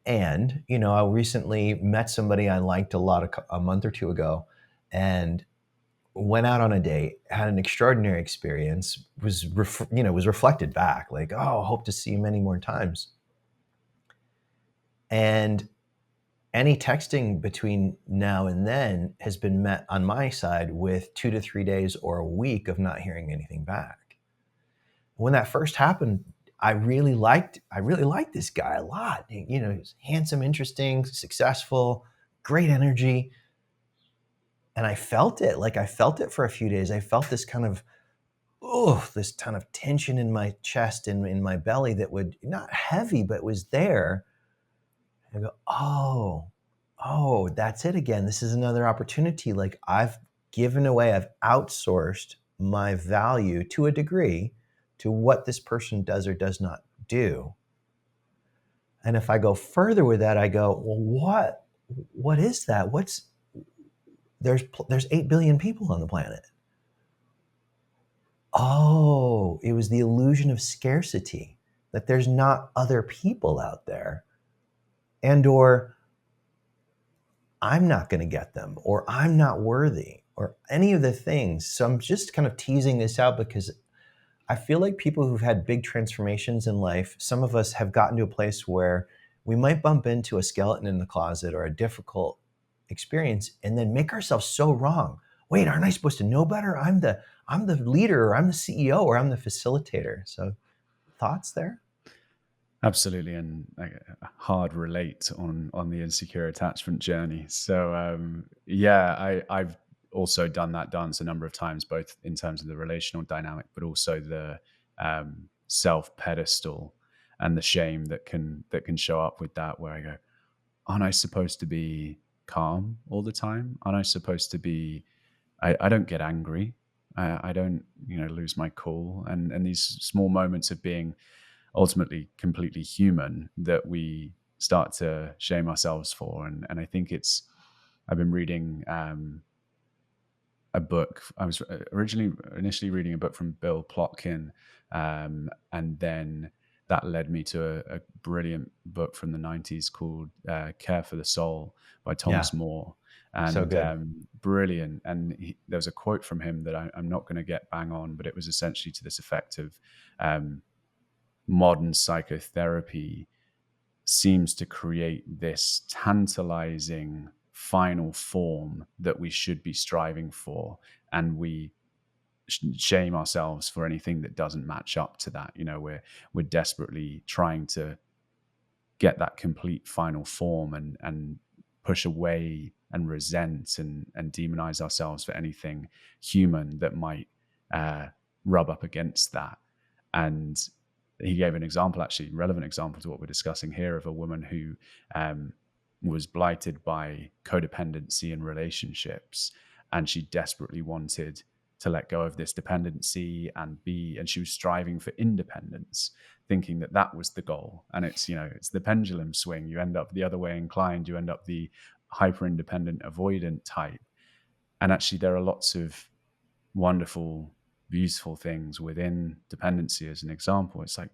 And, I recently met somebody I liked a lot a month or two ago, and went out on a date, had an extraordinary experience, was reflected back like, oh, hope to see you many more times. And any texting between now and then has been met on my side with 2 to 3 days or a week of not hearing anything back. When that first happened, I really liked this guy a lot. He was handsome, interesting, successful, great energy. And I felt it. I felt it for a few days. I felt this kind of, this ton of tension in my chest and in my belly that would, not heavy, but was there. I go, oh, that's it again. This is another opportunity. I've outsourced my value to a degree to what this person does or does not do. And if I go further with that, I go, well, what is that? There's 8 billion people on the planet. Oh, it was the illusion of scarcity, that there's not other people out there, or I'm not going to get them, or I'm not worthy, or any of the things. So I'm just kind of teasing this out because I feel like people who've had big transformations in life, some of us have gotten to a place where we might bump into a skeleton in the closet or a difficult experience and then make ourselves so wrong. Wait, aren't I supposed to know better? I'm the leader, or I'm the CEO, or I'm the facilitator. So thoughts there? Absolutely, and hard relate on the insecure attachment journey. So I've also done that dance a number of times, both in terms of the relational dynamic, but also the self pedestal and the shame that can show up with that. Where I go, aren't I supposed to be calm all the time? Aren't I supposed to be? I don't get angry. I don't lose my cool, and these small moments of being ultimately completely human that we start to shame ourselves for. And I think I've been reading a book. I was initially reading a book from Bill Plotkin, and then that led me to a brilliant book from the 90s called Care for the Soul by Thomas More. And so good. Brilliant. And there was a quote from him that I'm not going to get bang on, but it was essentially to this effect of, modern psychotherapy seems to create this tantalizing final form that we should be striving for, and we shame ourselves for anything that doesn't match up to that. We're desperately trying to get that complete final form, and push away and resent and demonize ourselves for anything human that might rub up against that. And he gave an example, actually relevant example to what we're discussing here, of a woman who was blighted by codependency in relationships, and she desperately wanted to let go of this dependency and she was striving for independence, thinking that was the goal. And it's the pendulum swing. You end up the other way inclined. You end up the hyper independent avoidant type. And actually there are lots of wonderful, beautiful things within dependency. As an example, it's like,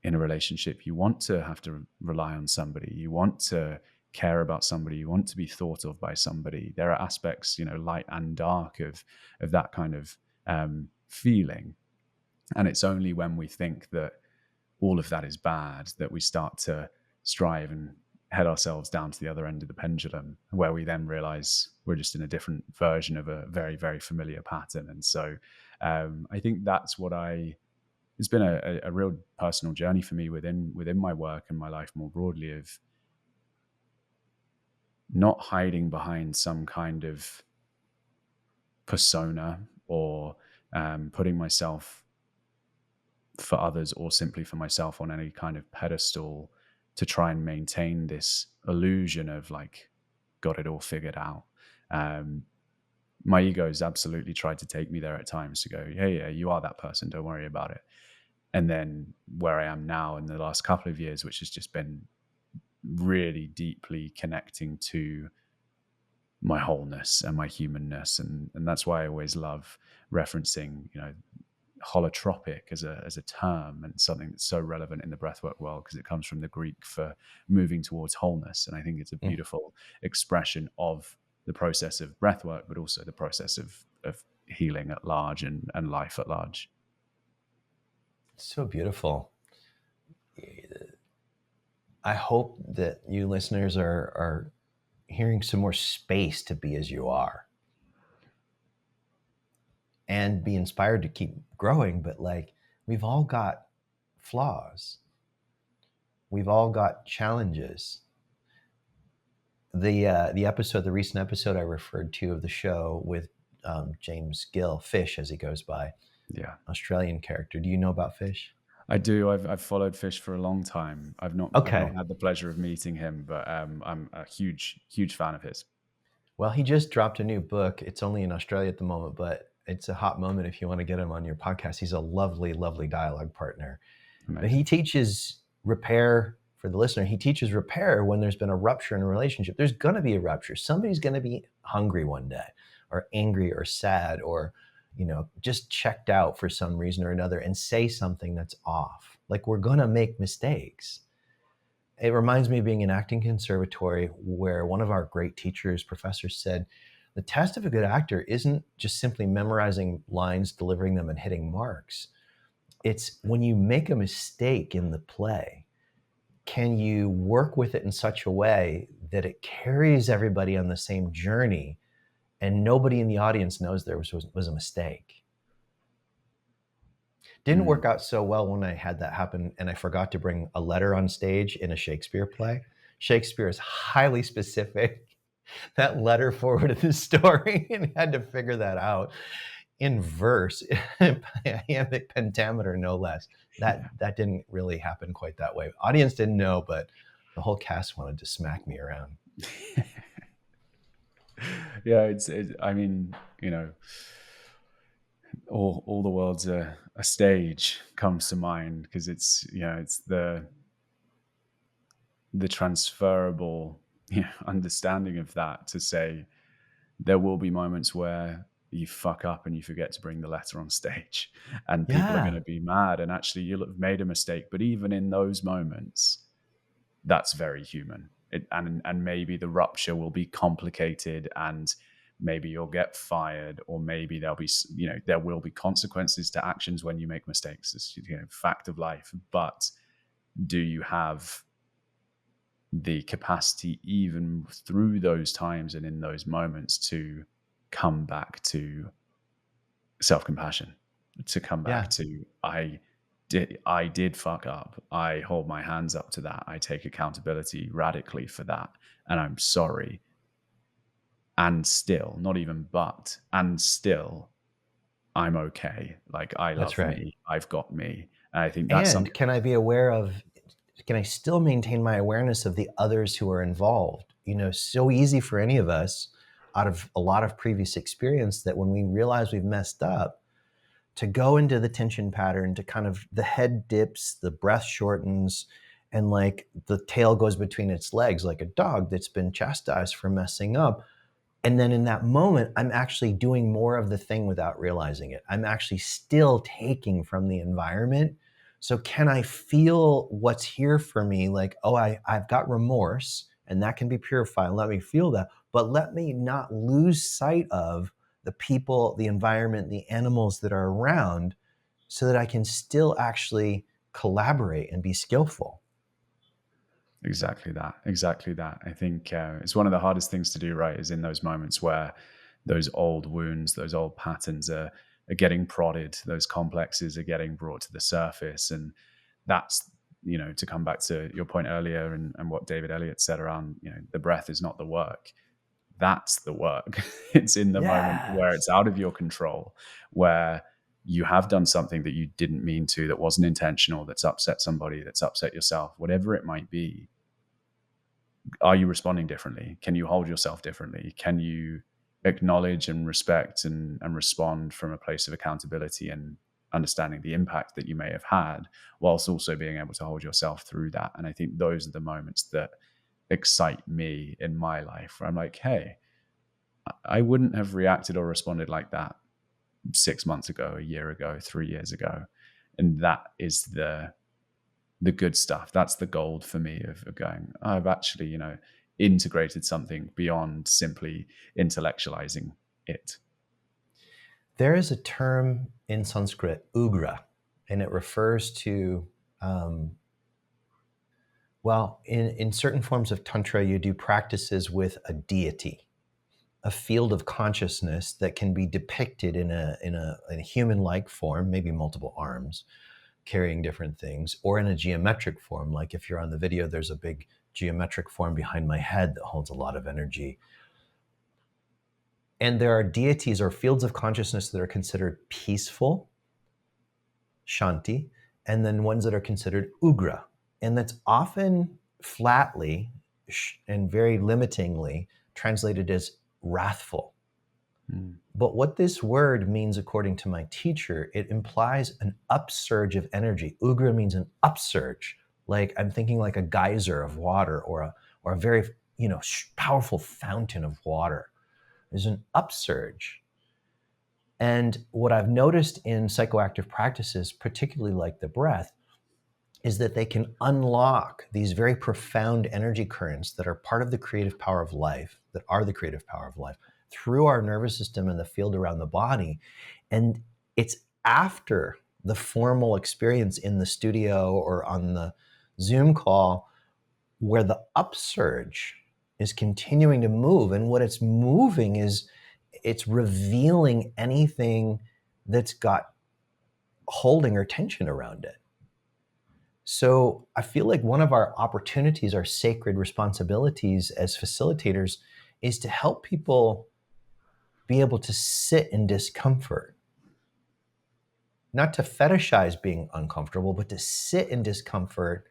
in a relationship, you want to have to rely on somebody, you want to care about somebody, you want to be thought of by somebody. There are aspects, light and dark of that kind of feeling. And it's only when we think that all of that is bad that we start to strive and head ourselves down to the other end of the pendulum, where we then realize we're just in a different version of a very, very familiar pattern. And so I think that's what it's been a real personal journey for me within my work and my life more broadly, of not hiding behind some kind of persona or putting myself for others or simply for myself on any kind of pedestal to try and maintain this illusion of like, got it all figured out. Um, my ego's absolutely tried to take me there at times to go, yeah, you are that person. Don't worry about it. And then where I am now in the last couple of years, which has just been really deeply connecting to my wholeness and my humanness. And that's why I always love referencing, holotropic as a term and something that's so relevant in the breathwork world, because it comes from the Greek for moving towards wholeness. And I think it's a beautiful expression of the process of breathwork, but also the process of healing at large and life at large. So beautiful. I hope that you listeners are hearing some more space to be as you are and be inspired to keep growing. But like, we've all got flaws. We've all got challenges. The recent episode I referred to of the show with James Gill, Fish as he goes by, Australian character. Do you know about Fish? I do. I've followed Fish for a long time. I've not had the pleasure of meeting him, but I'm a huge fan of his. Well, he just dropped a new book. It's only in Australia at the moment, but it's a hot moment if you want to get him on your podcast. He's a lovely, lovely dialogue partner. Amazing. But he teaches repair for the listener. He teaches repair when there's been a rupture in a relationship. There's going to be a rupture. Somebody's going to be hungry one day or angry or sad or, just checked out for some reason or another and say something that's off. Like, we're going to make mistakes. It reminds me of being in acting conservatory where one of our great teachers, professors, said, the test of a good actor isn't just simply memorizing lines, delivering them, and hitting marks. It's when you make a mistake in the play, can you work with it in such a way that it carries everybody on the same journey and nobody in the audience knows there was a mistake? Didn't work out so well when I had that happen and I forgot to bring a letter on stage in a Shakespeare play. Shakespeare is highly specific. That letter forwarded the story and had to figure that out in verse, iambic pentameter, no less. That didn't really happen quite that way. Audience didn't know, but the whole cast wanted to smack me around. Yeah, all the world's a stage comes to mind, because it's the transferable understanding of that, to say there will be moments where you fuck up and you forget to bring the letter on stage and people are going to be mad, and actually you'll have made a mistake. But even in those moments, that's very human. And maybe the rupture will be complicated, and maybe you'll get fired, or maybe there will be consequences to actions when you make mistakes. It's fact of life. But do you have the capacity, even through those times and in those moments, to come back to self-compassion, to come back to I did fuck up. I hold my hands up to that. I take accountability radically for that. And I'm sorry. And still, not even but, and still, I'm okay. Like, I love me. I've got me. And I think that's something. Can I still maintain my awareness of the others who are involved? So easy for any of us, out of a lot of previous experience, that when we realize we've messed up, to go into the tension pattern, to kind of, the head dips, the breath shortens, and like the tail goes between its legs like a dog that's been chastised for messing up. And then in that moment, I'm actually doing more of the thing without realizing it. I'm actually still taking from the environment. So can I feel what's here for me? Like, I've got remorse, and that can be purified. Let me feel that. But let me not lose sight of the people, the environment, the animals that are around, so that I can still actually collaborate and be skillful. Exactly that. I think it's one of the hardest things to do, right? Is in those moments where those old wounds, those old patterns are getting prodded, those complexes are getting brought to the surface. And that's, to come back to your point earlier and what David Elliot said around, the breath is not the work. That's the work. It's in the moment where it's out of your control, where you have done something that you didn't mean to, that wasn't intentional, that's upset somebody, that's upset yourself, whatever it might be, are you responding differently? Can you hold yourself differently? Can you acknowledge and respect and respond from a place of accountability and understanding the impact that you may have had, whilst also being able to hold yourself through that? And I think those are the moments that excite me in my life, where I'm like, hey, I wouldn't have reacted or responded like that 6 months ago, a year ago, 3 years ago. And that is the good stuff. That's the gold for me of going, I've actually, integrated something beyond simply intellectualizing it. There is a term in Sanskrit, Ugra, and it refers to, in certain forms of Tantra, you do practices with a deity, a field of consciousness that can be depicted in a human-like form, maybe multiple arms, carrying different things, or in a geometric form. Like if you're on the video, there's a big geometric form behind my head that holds a lot of energy. And there are deities or fields of consciousness that are considered peaceful, shanti, and then ones that are considered ugra. And that's often flatly and very limitingly translated as wrathful. But what this word means, according to my teacher, it implies an upsurge of energy. Ugra means an upsurge. Like I'm thinking like a geyser of water or a very, powerful fountain of water. There's an upsurge. And what I've noticed in psychoactive practices, particularly like the breath, is that they can unlock these very profound energy currents that are part of the creative power of life, that are the creative power of life, through our nervous system and the field around the body. And it's after the formal experience in the studio or on the Zoom call where the upsurge is continuing to move. And what it's moving is it's revealing anything that's got holding or tension around it. So I feel like one of our opportunities, our sacred responsibilities as facilitators, is to help people be able to sit in discomfort. Not to fetishize being uncomfortable, but to sit in discomfort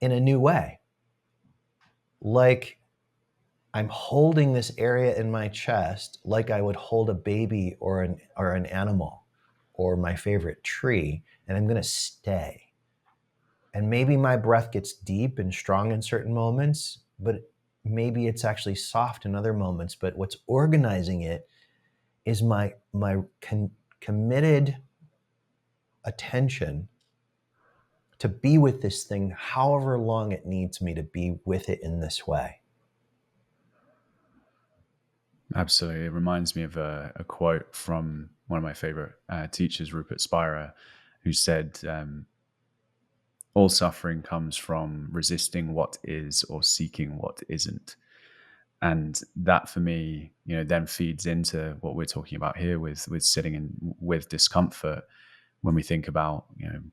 in a new way. Like I'm holding this area in my chest like I would hold a baby or an animal or my favorite tree, and I'm going to stay. And maybe my breath gets deep and strong in certain moments, but maybe it's actually soft in other moments. But what's organizing it is my committed attention to be with this thing however long it needs me to be with it in this way. Absolutely. It reminds me of a quote from one of my favorite teachers, Rupert Spyra, who said, all suffering comes from resisting what is or seeking what isn't. And that for me, then feeds into what we're talking about here with sitting in with discomfort. When we think about,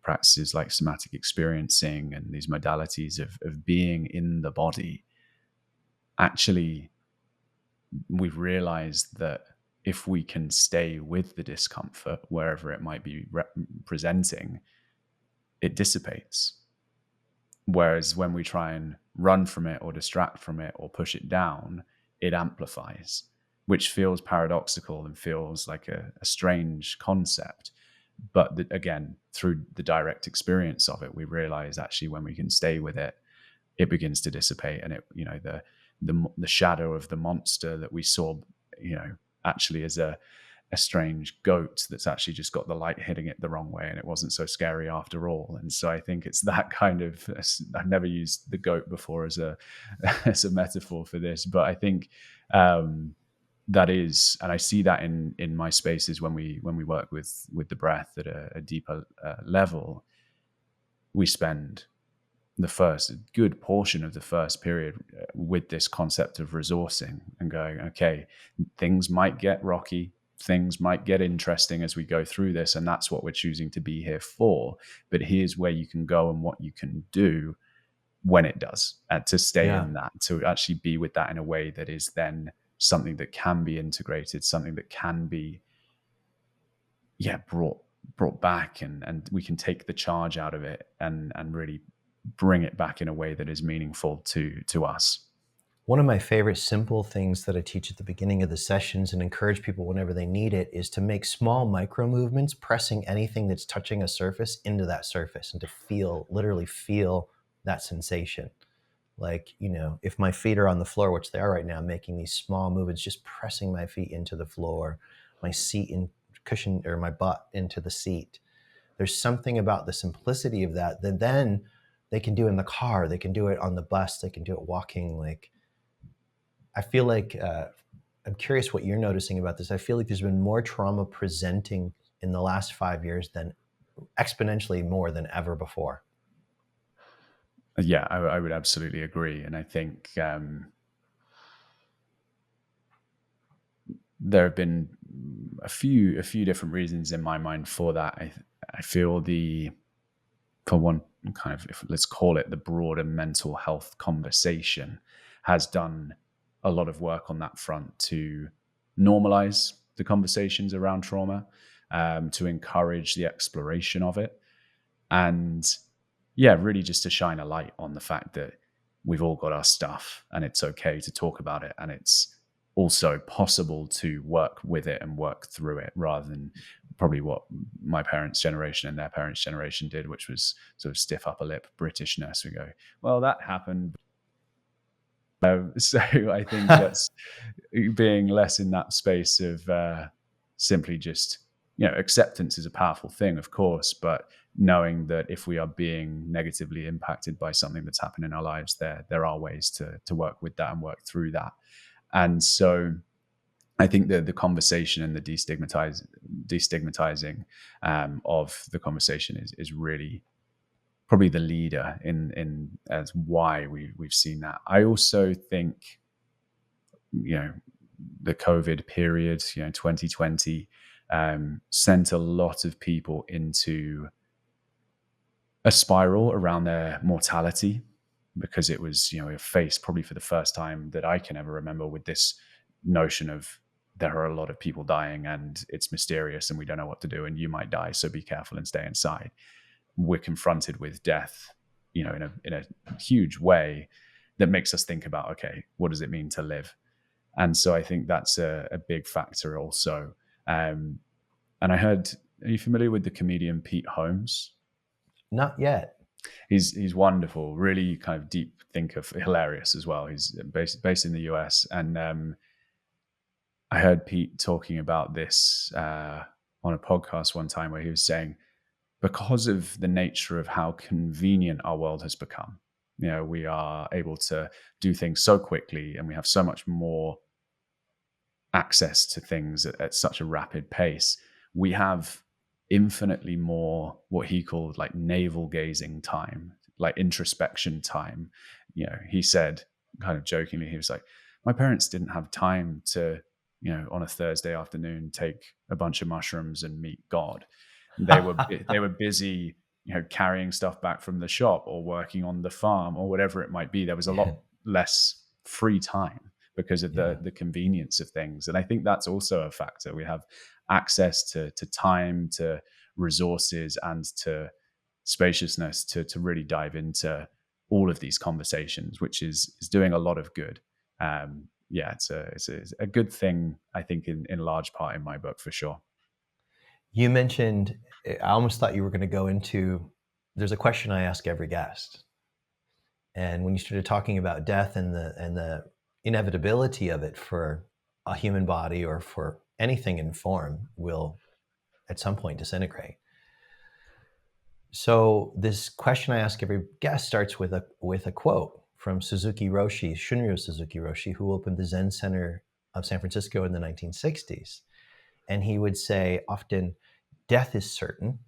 practices like somatic experiencing and these modalities of being in the body, actually, we've realized that if we can stay with the discomfort, wherever it might be presenting, it dissipates. Whereas when we try and run from it or distract from it or push it down, it amplifies, which feels paradoxical and feels like a strange concept. But again, through the direct experience of it, we realize actually when we can stay with it, it begins to dissipate. And it, the shadow of the monster that we saw, actually as a strange goat that's actually just got the light hitting it the wrong way, and it wasn't so scary after all. And so I think it's that kind of, I've never used the goat before as a metaphor for this, but I think that is, and I see that in my spaces when we work with the breath at a deeper level. We spend the first good portion of the first period with this concept of resourcing and going, okay, things might get rocky, things might get interesting as we go through this, and that's what we're choosing to be here for. But here's where you can go and what you can do when it does, and to stay in that, to actually be with that in a way that is then something that can be integrated, something that can be brought back, and we can take the charge out of it and really bring it back in a way that is meaningful to us. One of my favorite simple things that I teach at the beginning of the sessions and encourage people whenever they need it is to make small micro movements, pressing anything that's touching a surface into that surface, and to literally feel that sensation. Like, if my feet are on the floor, which they are right now, I'm making these small movements, just pressing my feet into the floor, my seat in cushion, or my butt into the seat. There's something about the simplicity of that then they can do in the car, they can do it on the bus, they can do it walking. Like, I feel like, I'm curious what you're noticing about this. I feel like there's been more trauma presenting in the last 5 years than exponentially more than ever before. Yeah, I would absolutely agree. And I think there have been a few different reasons in my mind for that. I feel for one, kind of, let's call it, the broader mental health conversation has done a lot of work on that front to normalize the conversations around trauma, to encourage the exploration of it. And yeah, really just to shine a light on the fact that we've all got our stuff and it's okay to talk about it. And it's also possible to work with it and work through it, rather than probably what my parents' generation and their parents' generation did, which was sort of stiff upper lip Britishness. We go, well, that happened. So I think that's being less in that space of simply just, acceptance is a powerful thing, of course, but knowing that if we are being negatively impacted by something that's happened in our lives, there are ways to work with that and work through that. And so I think the conversation and the destigmatizing of the conversation is really probably the leader in as why we've seen that. I also think, the COVID period, 2020, sent a lot of people into a spiral around their mortality, because it was, faced probably for the first time that I can ever remember with this notion of, there are a lot of people dying and it's mysterious and we don't know what to do and you might die, so be careful and stay inside. We're confronted with death, in a huge way that makes us think about, okay, what does it mean to live? And so I think that's a big factor also. And I heard, are you familiar with the comedian Pete Holmes? Not yet. He's wonderful, really kind of deep thinker, hilarious as well. He's based in the US. And I heard Pete talking about this on a podcast one time, where he was saying, because of the nature of how convenient our world has become, we are able to do things so quickly and we have so much more access to things at such a rapid pace. We have infinitely more what he called like navel gazing time, like introspection time. He said, kind of jokingly, he was like, my parents didn't have time to, on a Thursday afternoon, take a bunch of mushrooms and meet God. They were busy, carrying stuff back from the shop or working on the farm or whatever it might be. There was a lot less free time because of the convenience of things. And I think that's also a factor. We have access to time, to resources, and to spaciousness to really dive into all of these conversations, which is doing a lot of good. It's a good thing, I think, in large part in my book, for sure. You mentioned, I almost thought you were going to go into, there's a question I ask every guest. And when you started talking about death and the inevitability of it for a human body, or for anything in form, will at some point disintegrate. So this question I ask every guest starts with a quote from Shunryu Suzuki Roshi, who opened the Zen Center of San Francisco in the 1960s. And he would say often, death is certain,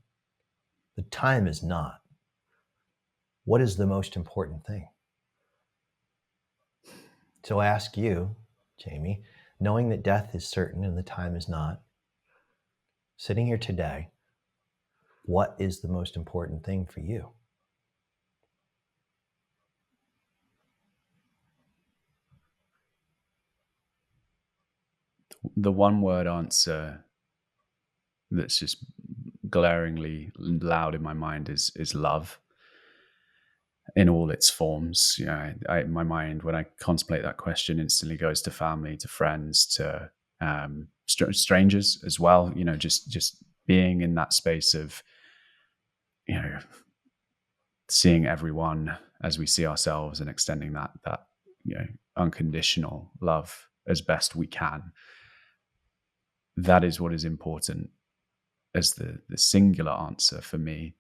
the time is not. What is the most important thing? So I ask you, Jamie, knowing that death is certain and the time is not, sitting here today, what is the most important thing for you? The one word answer that's just glaringly loud in my mind is love in all its forms. You know, my mind, when I contemplate that question, instantly goes to family, to friends, to strangers as well. You know, just being in that space of, you know, seeing everyone as we see ourselves and extending that you know, unconditional love as best we can. That is what is important as the singular answer for me.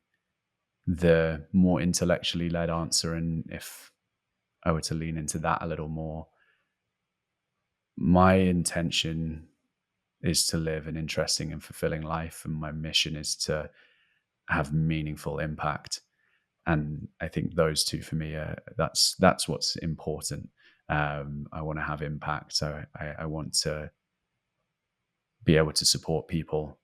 The more intellectually led answer, and if I were to lean into that a little more, my intention is to live an interesting and fulfilling life, and my mission is to have meaningful impact. And I think those two for me that's what's important. I want to have impact, so I want to be able to support people,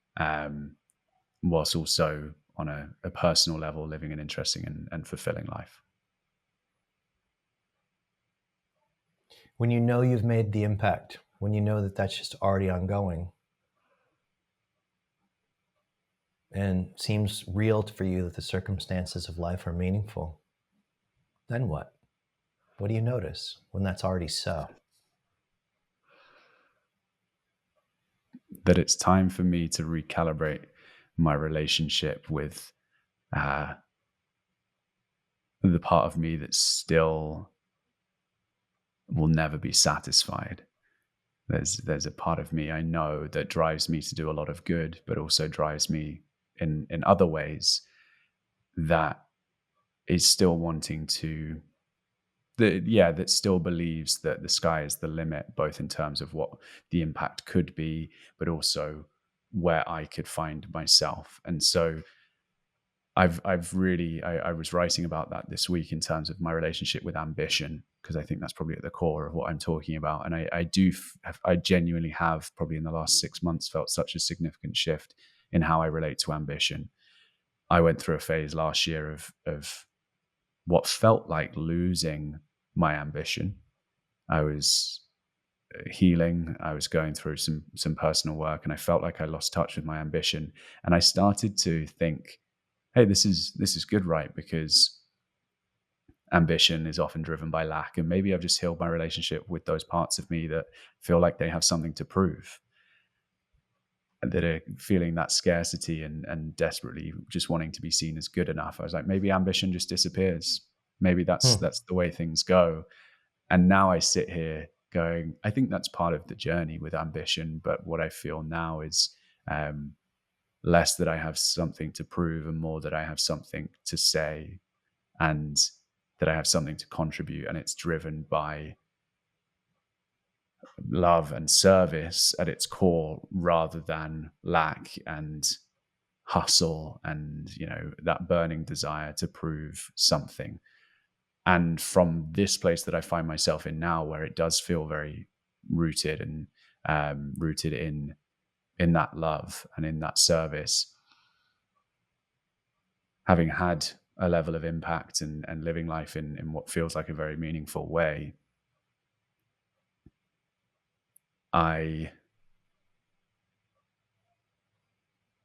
whilst also on a personal level living an interesting and fulfilling life. When you know you've made the impact, when you know that that's just already ongoing and seems real for you, that the circumstances of life are meaningful, then what? What do you notice when that's already so? That it's time for me to recalibrate my relationship with the part of me that still will never be satisfied. There's a part of me I know that drives me to do a lot of good, but also drives me in other ways, that is still wanting to, that still believes that the sky is the limit, both in terms of what the impact could be, but also where I could find myself. And so I've really, I was writing about that this week in terms of my relationship with ambition, because I think that's probably at the core of what I'm talking about. And I genuinely have, probably in the last 6 months, felt such a significant shift in how I relate to ambition. I went through a phase last year of what felt like losing my ambition. I was healing. I was going through some personal work, and I felt like I lost touch with my ambition. And I started to think, hey, this is good, right? Because ambition is often driven by lack, and maybe I've just healed my relationship with those parts of me that feel like they have something to prove, and that are feeling that scarcity and desperately just wanting to be seen as good enough. I was like, maybe ambition just disappears. Maybe that's the way things go. And now I sit here going, I think that's part of the journey with ambition. But what I feel now is less that I have something to prove and more that I have something to say, and that I have something to contribute. And it's driven by love and service at its core, rather than lack and hustle and, you know, that burning desire to prove something. And from this place that I find myself in now, where it does feel very rooted and rooted in that love and in that service, having had a level of impact and living life in what feels like a very meaningful way, I,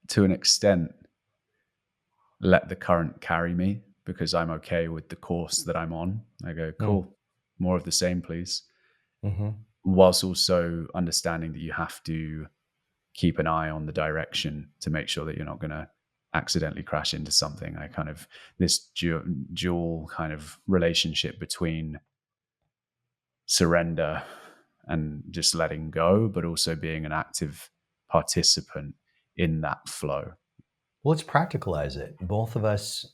to an extent, let the current carry me, because I'm okay with the course that I'm on. I go, cool, more of the same, please. Mm-hmm. Whilst also understanding that you have to keep an eye on the direction to make sure that you're not going to accidentally crash into something. I kind of, this dual kind of relationship between surrender and just letting go, but also being an active participant in that flow. Well, let's practicalize it. Both of us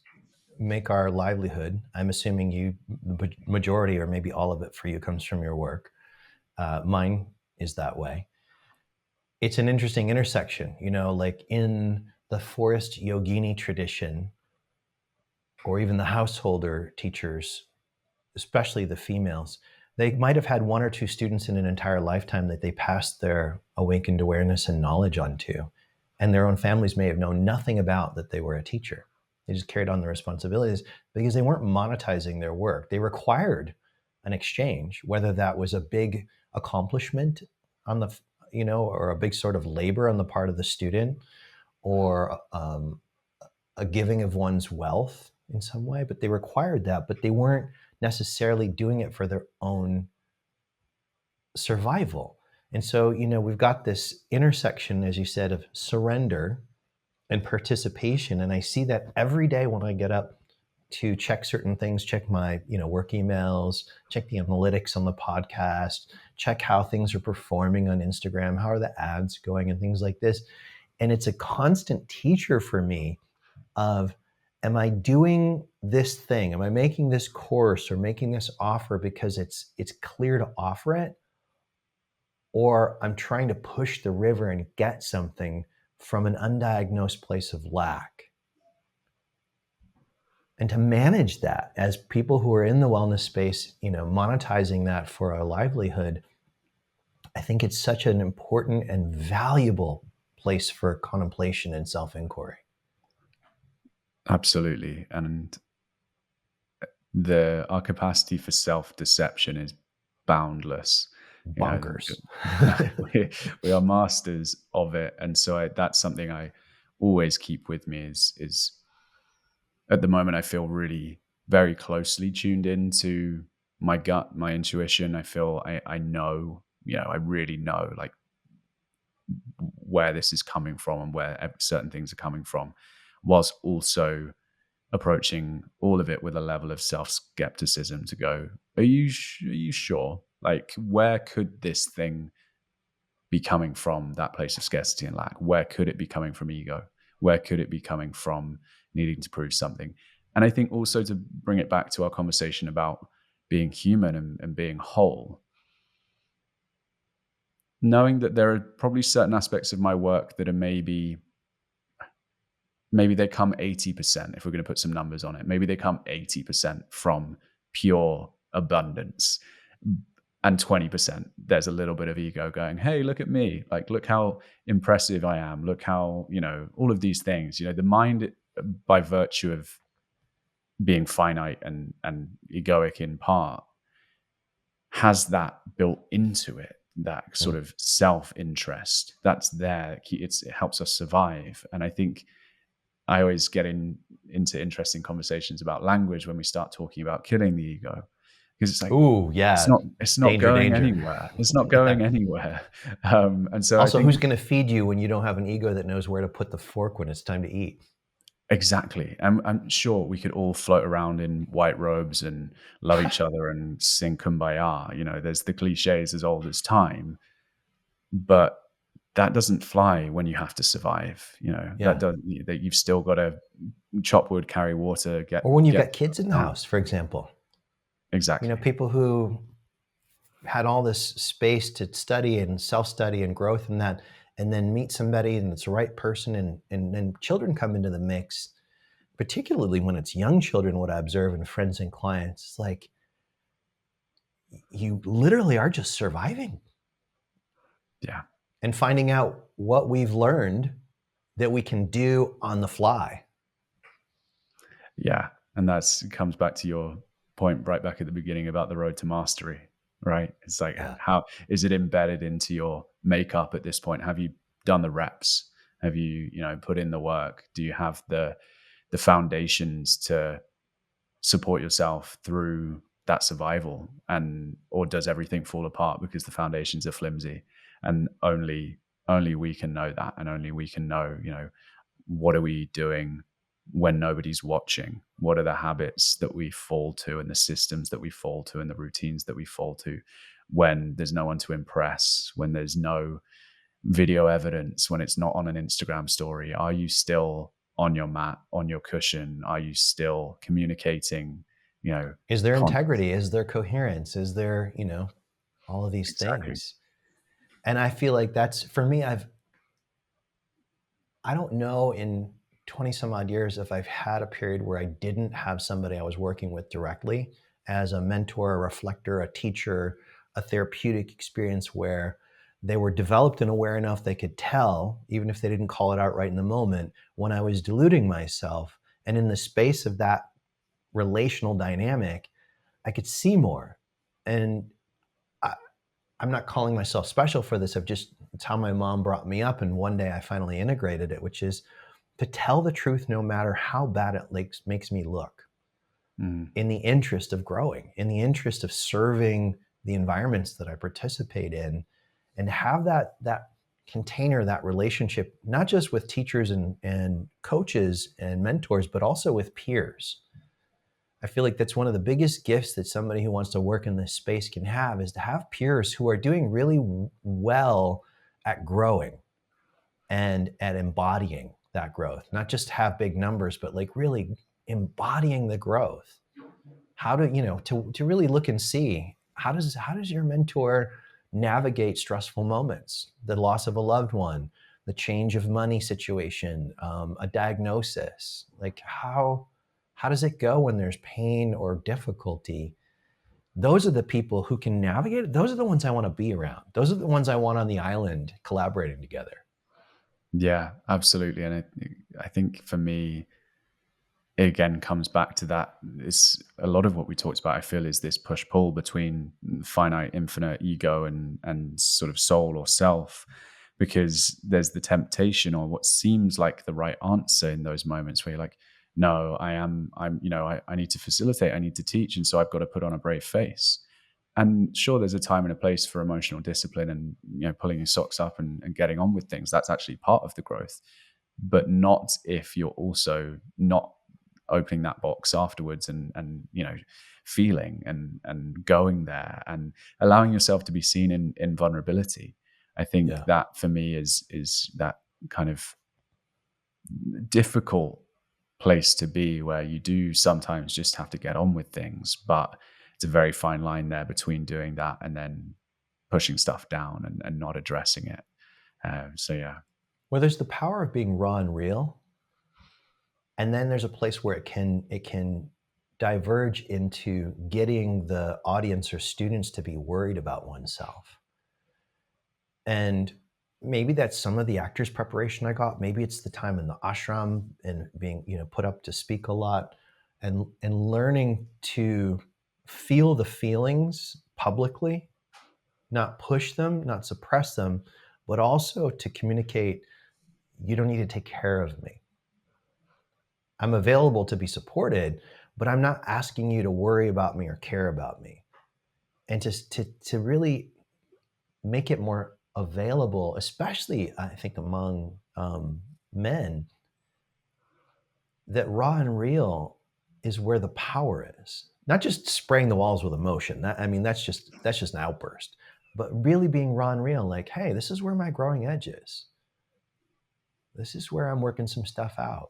make our livelihood. I'm assuming the majority or maybe all of it for you comes from your work. Mine is that way. It's an interesting intersection, you know, like in the forest yogini tradition, or even the householder teachers, especially the females, they might have had one or two students in an entire lifetime that they passed their awakened awareness and knowledge onto. And their own families may have known nothing about that they were a teacher. They just carried on the responsibilities because they weren't monetizing their work. They required an exchange, whether that was a big accomplishment on the, you know, or a big sort of labor on the part of the student, or a giving of one's wealth in some way, but they required that, but they weren't necessarily doing it for their own survival. And so, we've got this intersection, as you said, of surrender and participation. And I see that every day when I get up to check certain things, check my, work emails, check the analytics on the podcast, check how things are performing on Instagram, how are the ads going and things like this. And it's a constant teacher for me of, am I doing this thing? Am I making this course or making this offer because it's clear to offer it? Or I'm trying to push the river and get something from an undiagnosed place of lack. And to manage that as people who are in the wellness space, monetizing that for a livelihood, I think it's such an important and valuable place for contemplation and self-inquiry. Absolutely. And our capacity for self-deception is boundless. Bonkers. We are masters of it. And so that's something I always keep with me is at the moment, I feel really very closely tuned into my gut, my intuition. I feel I know, I really know like where this is coming from and where certain things are coming from, whilst also approaching all of it with a level of self-skepticism to go, are you sure? Like, where could this thing be coming from, that place of scarcity and lack? Where could it be coming from ego? Where could it be coming from needing to prove something? And I think also to bring it back to our conversation about being human and being whole, knowing that there are probably certain aspects of my work that are maybe they come 80%, if we're going to put some numbers on it. Maybe they come 80% from pure abundance. And 20%, there's a little bit of ego going, hey, look at me. Like, look how impressive I am. Look how, all of these things, the mind, by virtue of being finite and egoic in part, has that built into it, that sort of self-interest that's there. It helps us survive. And I think I always get into interesting conversations about language when we start talking about killing the ego. Because it's like, ooh, yeah, it's not going anywhere. It's not going anywhere. And so also, I think, who's going to feed you when you don't have an ego that knows where to put the fork when it's time to eat? Exactly. I'm sure we could all float around in white robes and love each other and sing Kumbaya. There's the cliches as old as time, but that doesn't fly when you have to survive. That you've still got to chop wood, carry water, or when you've got kids in the house, for example. Exactly. People who had all this space to study and self-study and growth and that, and then meet somebody and it's the right person, and then children come into the mix, particularly when it's young children. What I observe in friends and clients, it's like you literally are just surviving. Yeah. And finding out what we've learned that we can do on the fly. Yeah. And that comes back to your point right back at the beginning about the road to mastery, right? It's like, how is it embedded into your makeup at this point? Have you done the reps? Have you, put in the work? Do you have the foundations to support yourself through that survival? Or does everything fall apart because the foundations are flimsy? And only we can know that, and only we can know, what are we doing when nobody's watching? What are the habits that we fall to, and the systems that we fall to, and the routines that we fall to when there's no one to impress, when there's no video evidence, when it's not on an Instagram story? Are you still on your mat, on your cushion? Are you still communicating? Is there integrity? Is there coherence? Is there, all of these things? And I feel like that's, for me, I don't know in 20 some odd years if I've had a period where I didn't have somebody I was working with directly as a mentor, a reflector, a teacher, a therapeutic experience where they were developed and aware enough they could tell, even if they didn't call it out right in the moment, when I was deluding myself. And in the space of that relational dynamic, I could see more. And I'm not calling myself special for this. It's how my mom brought me up. And one day I finally integrated it, which is to tell the truth no matter how bad it makes me look, in the interest of growing, in the interest of serving the environments that I participate in, and have that container, that relationship, not just with teachers and coaches and mentors, but also with peers. I feel like that's one of the biggest gifts that somebody who wants to work in this space can have, is to have peers who are doing really well at growing and at embodying that growth. Not just have big numbers, but like really embodying the growth. How to really look and see, how does your mentor navigate stressful moments, the loss of a loved one, the change of money situation, a diagnosis. Like how does it go when there's pain or difficulty? Those are the people who can navigate it. Those are the ones I want to be around. Those are the ones I want on the island collaborating together. Yeah, absolutely. And I think for me, it again comes back to that. It's a lot of what we talked about, I feel, is this push-pull between finite, infinite ego and sort of soul or self, because there's the temptation or what seems like the right answer in those moments where you're like, no, I need to facilitate, I need to teach. And so I've got to put on a brave face. And sure, there's a time and a place for emotional discipline and, pulling your socks up and getting on with things. That's actually part of the growth, but not if you're also not opening that box afterwards and feeling and going there and allowing yourself to be seen in vulnerability. I think that for me is that kind of difficult place to be, where you do sometimes just have to get on with things, but it's a very fine line there between doing that and then pushing stuff down and not addressing it. Well, there's the power of being raw and real, and then there's a place where it can diverge into getting the audience or students to be worried about oneself. And maybe that's some of the actor's preparation I got. Maybe it's the time in the ashram and being, put up to speak a lot, and learning to feel the feelings publicly, not push them, not suppress them, but also to communicate, you don't need to take care of me. I'm available to be supported, but I'm not asking you to worry about me or care about me. And to really make it more available, especially I think among men, that raw and real is where the power is. Not just spraying the walls with emotion. That's just an outburst. But really being raw and real, like, hey, this is where my growing edge is. This is where I'm working some stuff out.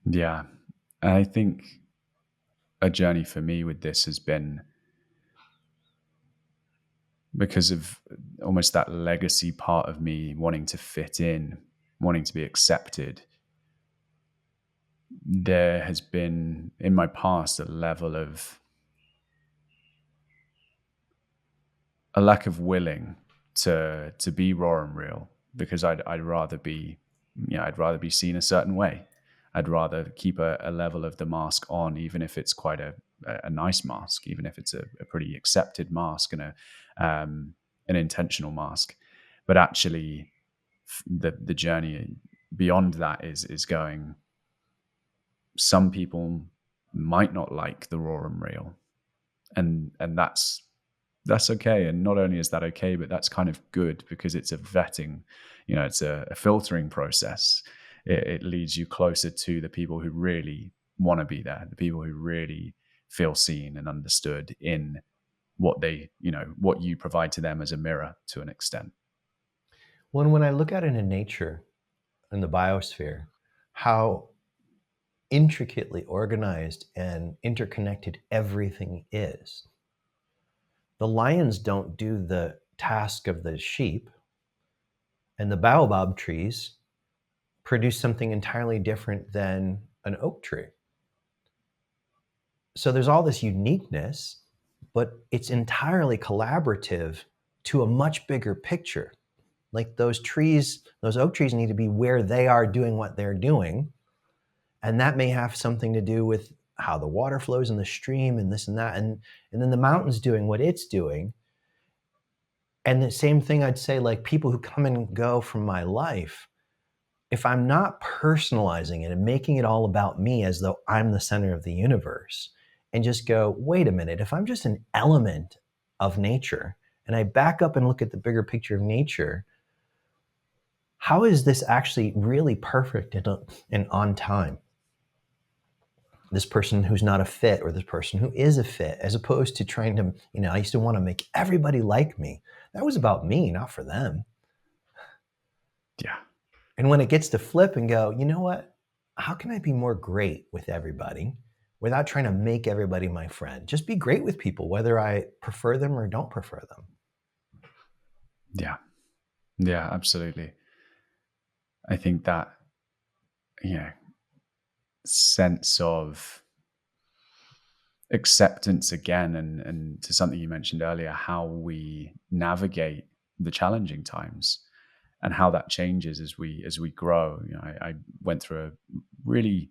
Yeah. I think a journey for me with this has been because of almost that legacy part of me wanting to fit in, wanting to be accepted. There has been in my past a level of a lack of willing to be raw and real, because I'd rather be, I'd rather be seen a certain way. I'd rather keep a level of the mask on, even if it's quite a nice mask, even if it's a pretty accepted mask and an intentional mask. But actually, the journey beyond that is going. Some people might not like the raw and real, and that's okay. And not only is that okay, but that's kind of good, because it's a vetting, it's a filtering process. It leads you closer to the people who really want to be there, the people who really feel seen and understood in what they, what you provide to them as a mirror to an extent. When I look at it in nature, in the biosphere, how intricately organized and interconnected everything is. The lions don't do the task of the sheep, and the baobab trees produce something entirely different than an oak tree. So there's all this uniqueness, but it's entirely collaborative to a much bigger picture. Like those oak trees need to be where they are doing what they're doing. And that may have something to do with how the water flows in the stream and this and that. And then the mountain's doing what it's doing. And the same thing I'd say, like people who come and go from my life, if I'm not personalizing it and making it all about me as though I'm the center of the universe, and just go, wait a minute, if I'm just an element of nature and I back up and look at the bigger picture of nature, how is this actually really perfect and on time? This person who's not a fit or this person who is a fit, as opposed to trying to, I used to want to make everybody like me. That was about me, not for them. Yeah. And when it gets to flip and go, you know what? How can I be more great with everybody without trying to make everybody my friend? Just be great with people, whether I prefer them or don't prefer them. Yeah. Yeah, absolutely. I think that, sense of acceptance again, and to something you mentioned earlier, how we navigate the challenging times and how that changes as we grow. I went through a really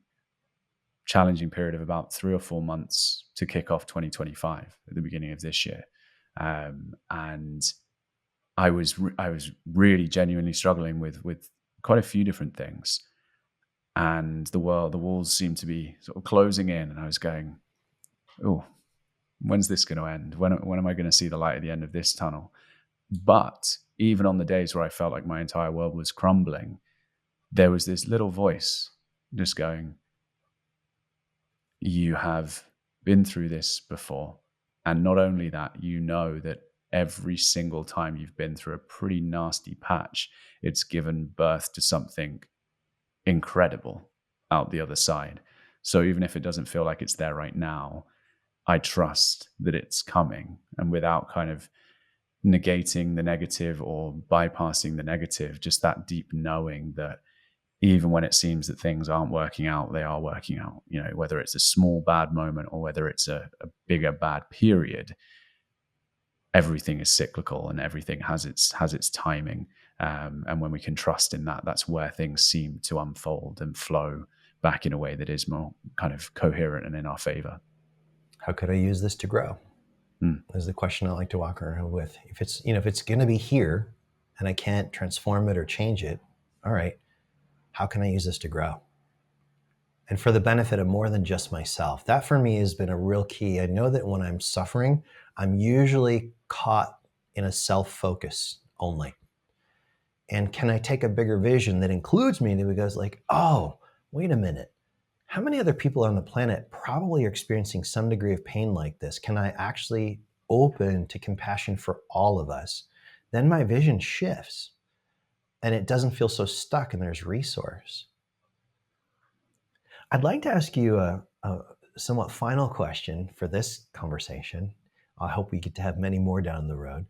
challenging period of about 3 or 4 months to kick off 2025 at the beginning of this year, and I was really genuinely struggling with quite a few different things, and the walls seemed to be sort of closing in, and I was going, oh, when's this going to end? When am I going to see the light at the end of this tunnel? But even on the days where I felt like my entire world was crumbling, there was this little voice just going, you have been through this before. And not only that, you know that every single time you've been through a pretty nasty patch, it's given birth to something incredible out the other side. So even if it doesn't feel like it's there right now, I trust that it's coming. And without kind of negating the negative or bypassing the negative, just that deep knowing that even when it seems that things aren't working out, they are working out, whether it's a small bad moment or whether it's a bigger bad period, everything is cyclical and everything has its timing. And when we can trust in that, that's where things seem to unfold and flow back in a way that is more kind of coherent and in our favor. How could I use this to grow? Is the question I like to walk around with. If it's going to be here and I can't transform it or change it, all right, how can I use this to grow? And for the benefit of more than just myself. That for me has been a real key. I know that when I'm suffering, I'm usually caught in a self-focus only. And can I take a bigger vision that includes me, that goes like, oh, wait a minute. How many other people on the planet probably are experiencing some degree of pain like this? Can I actually open to compassion for all of us? Then my vision shifts and it doesn't feel so stuck and there's resource. I'd like to ask you a somewhat final question for this conversation. I hope we get to have many more down the road.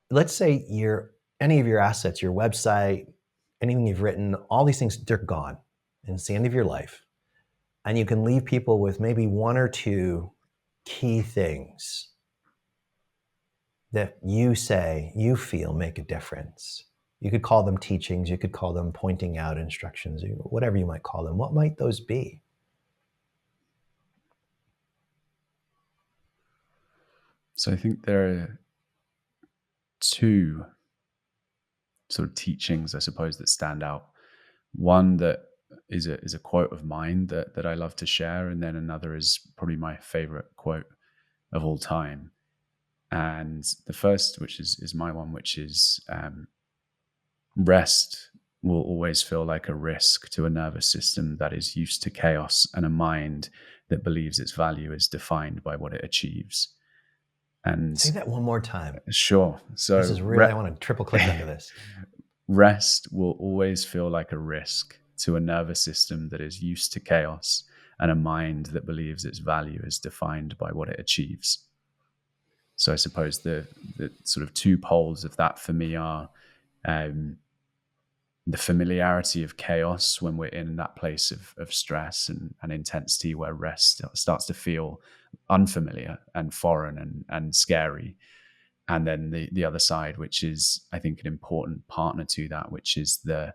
Let's say any of your assets, your website, anything you've written, all these things, they're gone. And it's the end of your life. And you can leave people with maybe one or two key things that you feel make a difference. You could call them teachings, you could call them pointing out instructions, whatever you might call them. What might those be? So I think there are two sort of teachings, I suppose, that stand out. One that is a quote of mine that I love to share, and then another is probably my favorite quote of all time. And the first, which is my one, which is rest will always feel like a risk to a nervous system that is used to chaos and a mind that believes its value is defined by what it achieves. And say that one more time. Sure. So this is really, I want to triple click into this. Rest will always feel like a risk to a nervous system that is used to chaos and a mind that believes its value is defined by what it achieves. So I suppose the sort of two poles of that for me are the familiarity of chaos when we're in that place of stress and intensity, where rest starts to feel unfamiliar and foreign and scary. And then the other side, which is, I think, an important partner to that, which is the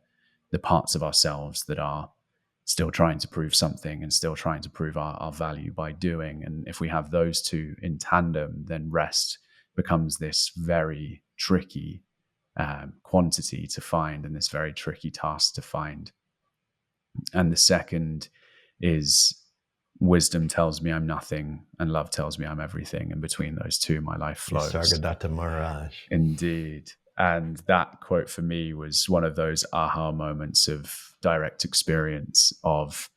parts of ourselves that are still trying to prove something and still trying to prove our value by doing. And if we have those two in tandem, then rest becomes this very tricky quantity to find and this very tricky task to find. And the second is wisdom tells me I'm nothing and love tells me I'm everything. And between those two, my life flows. Sargadatta Maharaj. Indeed. And that quote for me was one of those aha moments of direct experience of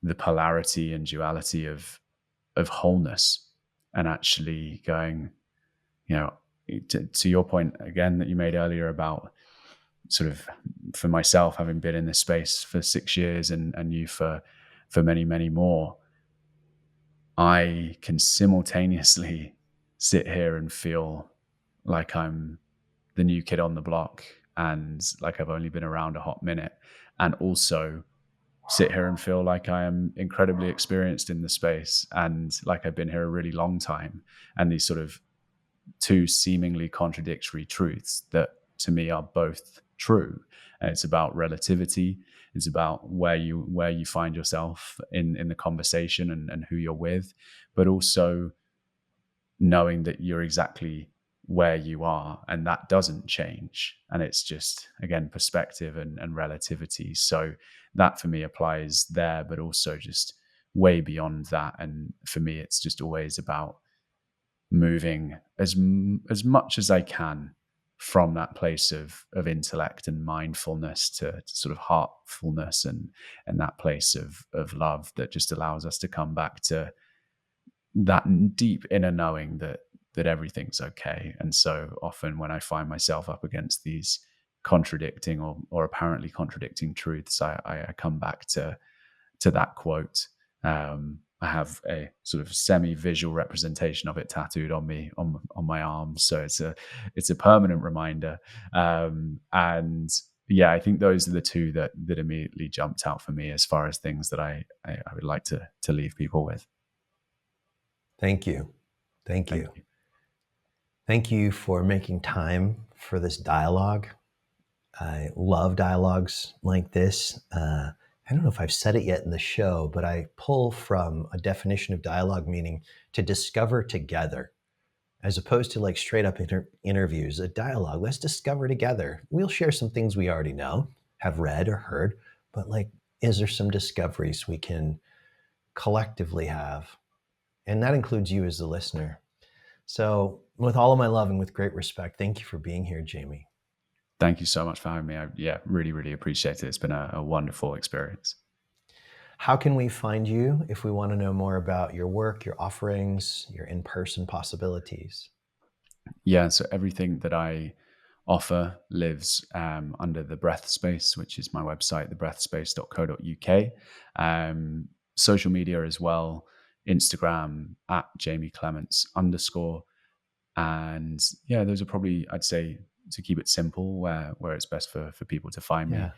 the polarity and duality of wholeness, and actually going, to your point again that you made earlier about sort of, for myself, having been in this space for 6 years and you for many, many more, I can simultaneously sit here and feel like I'm the new kid on the block and like I've only been around a hot minute, and also sit here and feel like I am incredibly experienced in the space and like I've been here a really long time. And these sort of two seemingly contradictory truths that to me are both true. And it's about relativity. It's about where you find yourself in the conversation and who you're with, but also knowing that you're exactly where you are and that doesn't change. And it's just, again, perspective and relativity. So that for me applies there, but also just way beyond that. And for me, it's just always about moving as much as I can from that place of intellect and mindfulness to sort of heartfulness and that place of love that just allows us to come back to that deep inner knowing that everything's okay. And so often when I find myself up against these contradicting or apparently contradicting truths, I come back to that quote. I have a sort of semi-visual representation of it tattooed on me on my arm, so it's a permanent reminder. And yeah, I think those are the two that immediately jumped out for me as far as things that I would like to leave people with. Thank you. Thank you for making time for this dialogue. I love dialogues like this. I don't know if I've said it yet in the show, but I pull from a definition of dialogue, meaning to discover together, as opposed to like straight up interviews. A dialogue, let's discover together. We'll share some things we already know, have read or heard, but like, is there some discoveries we can collectively have? And that includes you as the listener. So with all of my love and with great respect, thank you for being here, Jamie. Thank you so much for having me. I really, really appreciate it. It's been a wonderful experience. How can we find you if we want to know more about your work, your offerings, your in-person possibilities? Yeah, so everything that I offer lives under the Breath Space, which is my website, thebreathspace.co.uk. Social media as well, Instagram at Jamie Clements _. And yeah, those are probably, I'd say, to keep it simple, where it's best for people to find me.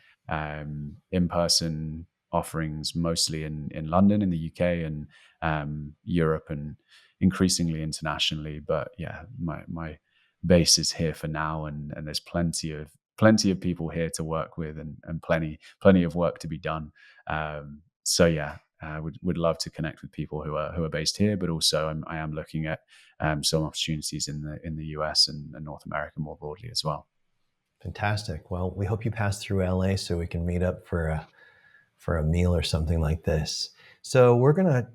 In-person offerings mostly in London, in the UK, and Europe, and increasingly internationally. But yeah, my base is here for now, and there's plenty of people here to work with, and plenty of work to be done. So yeah, would love to connect with people who are based here, but also I am looking at some opportunities in the US and North America more broadly as well. Fantastic. Well, we hope you pass through LA so we can meet up for a meal or something like this. So we're going to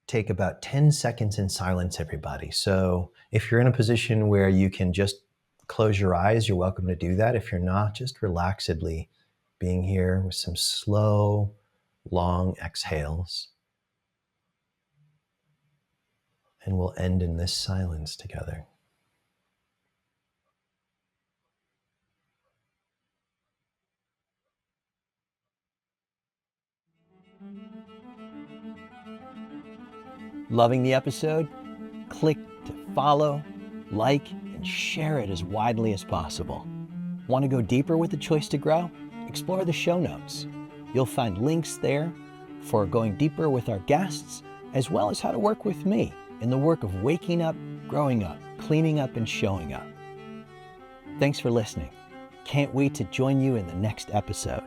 take about 10 seconds in silence, everybody. So if you're in a position where you can just close your eyes, you're welcome to do that. If you're not, just relaxedly being here with some slow, long exhales. And we'll end in this silence together. Loving the episode? Click to follow, like, and share it as widely as possible. Want to go deeper with the Choice to Grow? Explore the show notes. You'll find links there for going deeper with our guests, as well as how to work with me in the work of waking up, growing up, cleaning up, and showing up. Thanks for listening. Can't wait to join you in the next episode.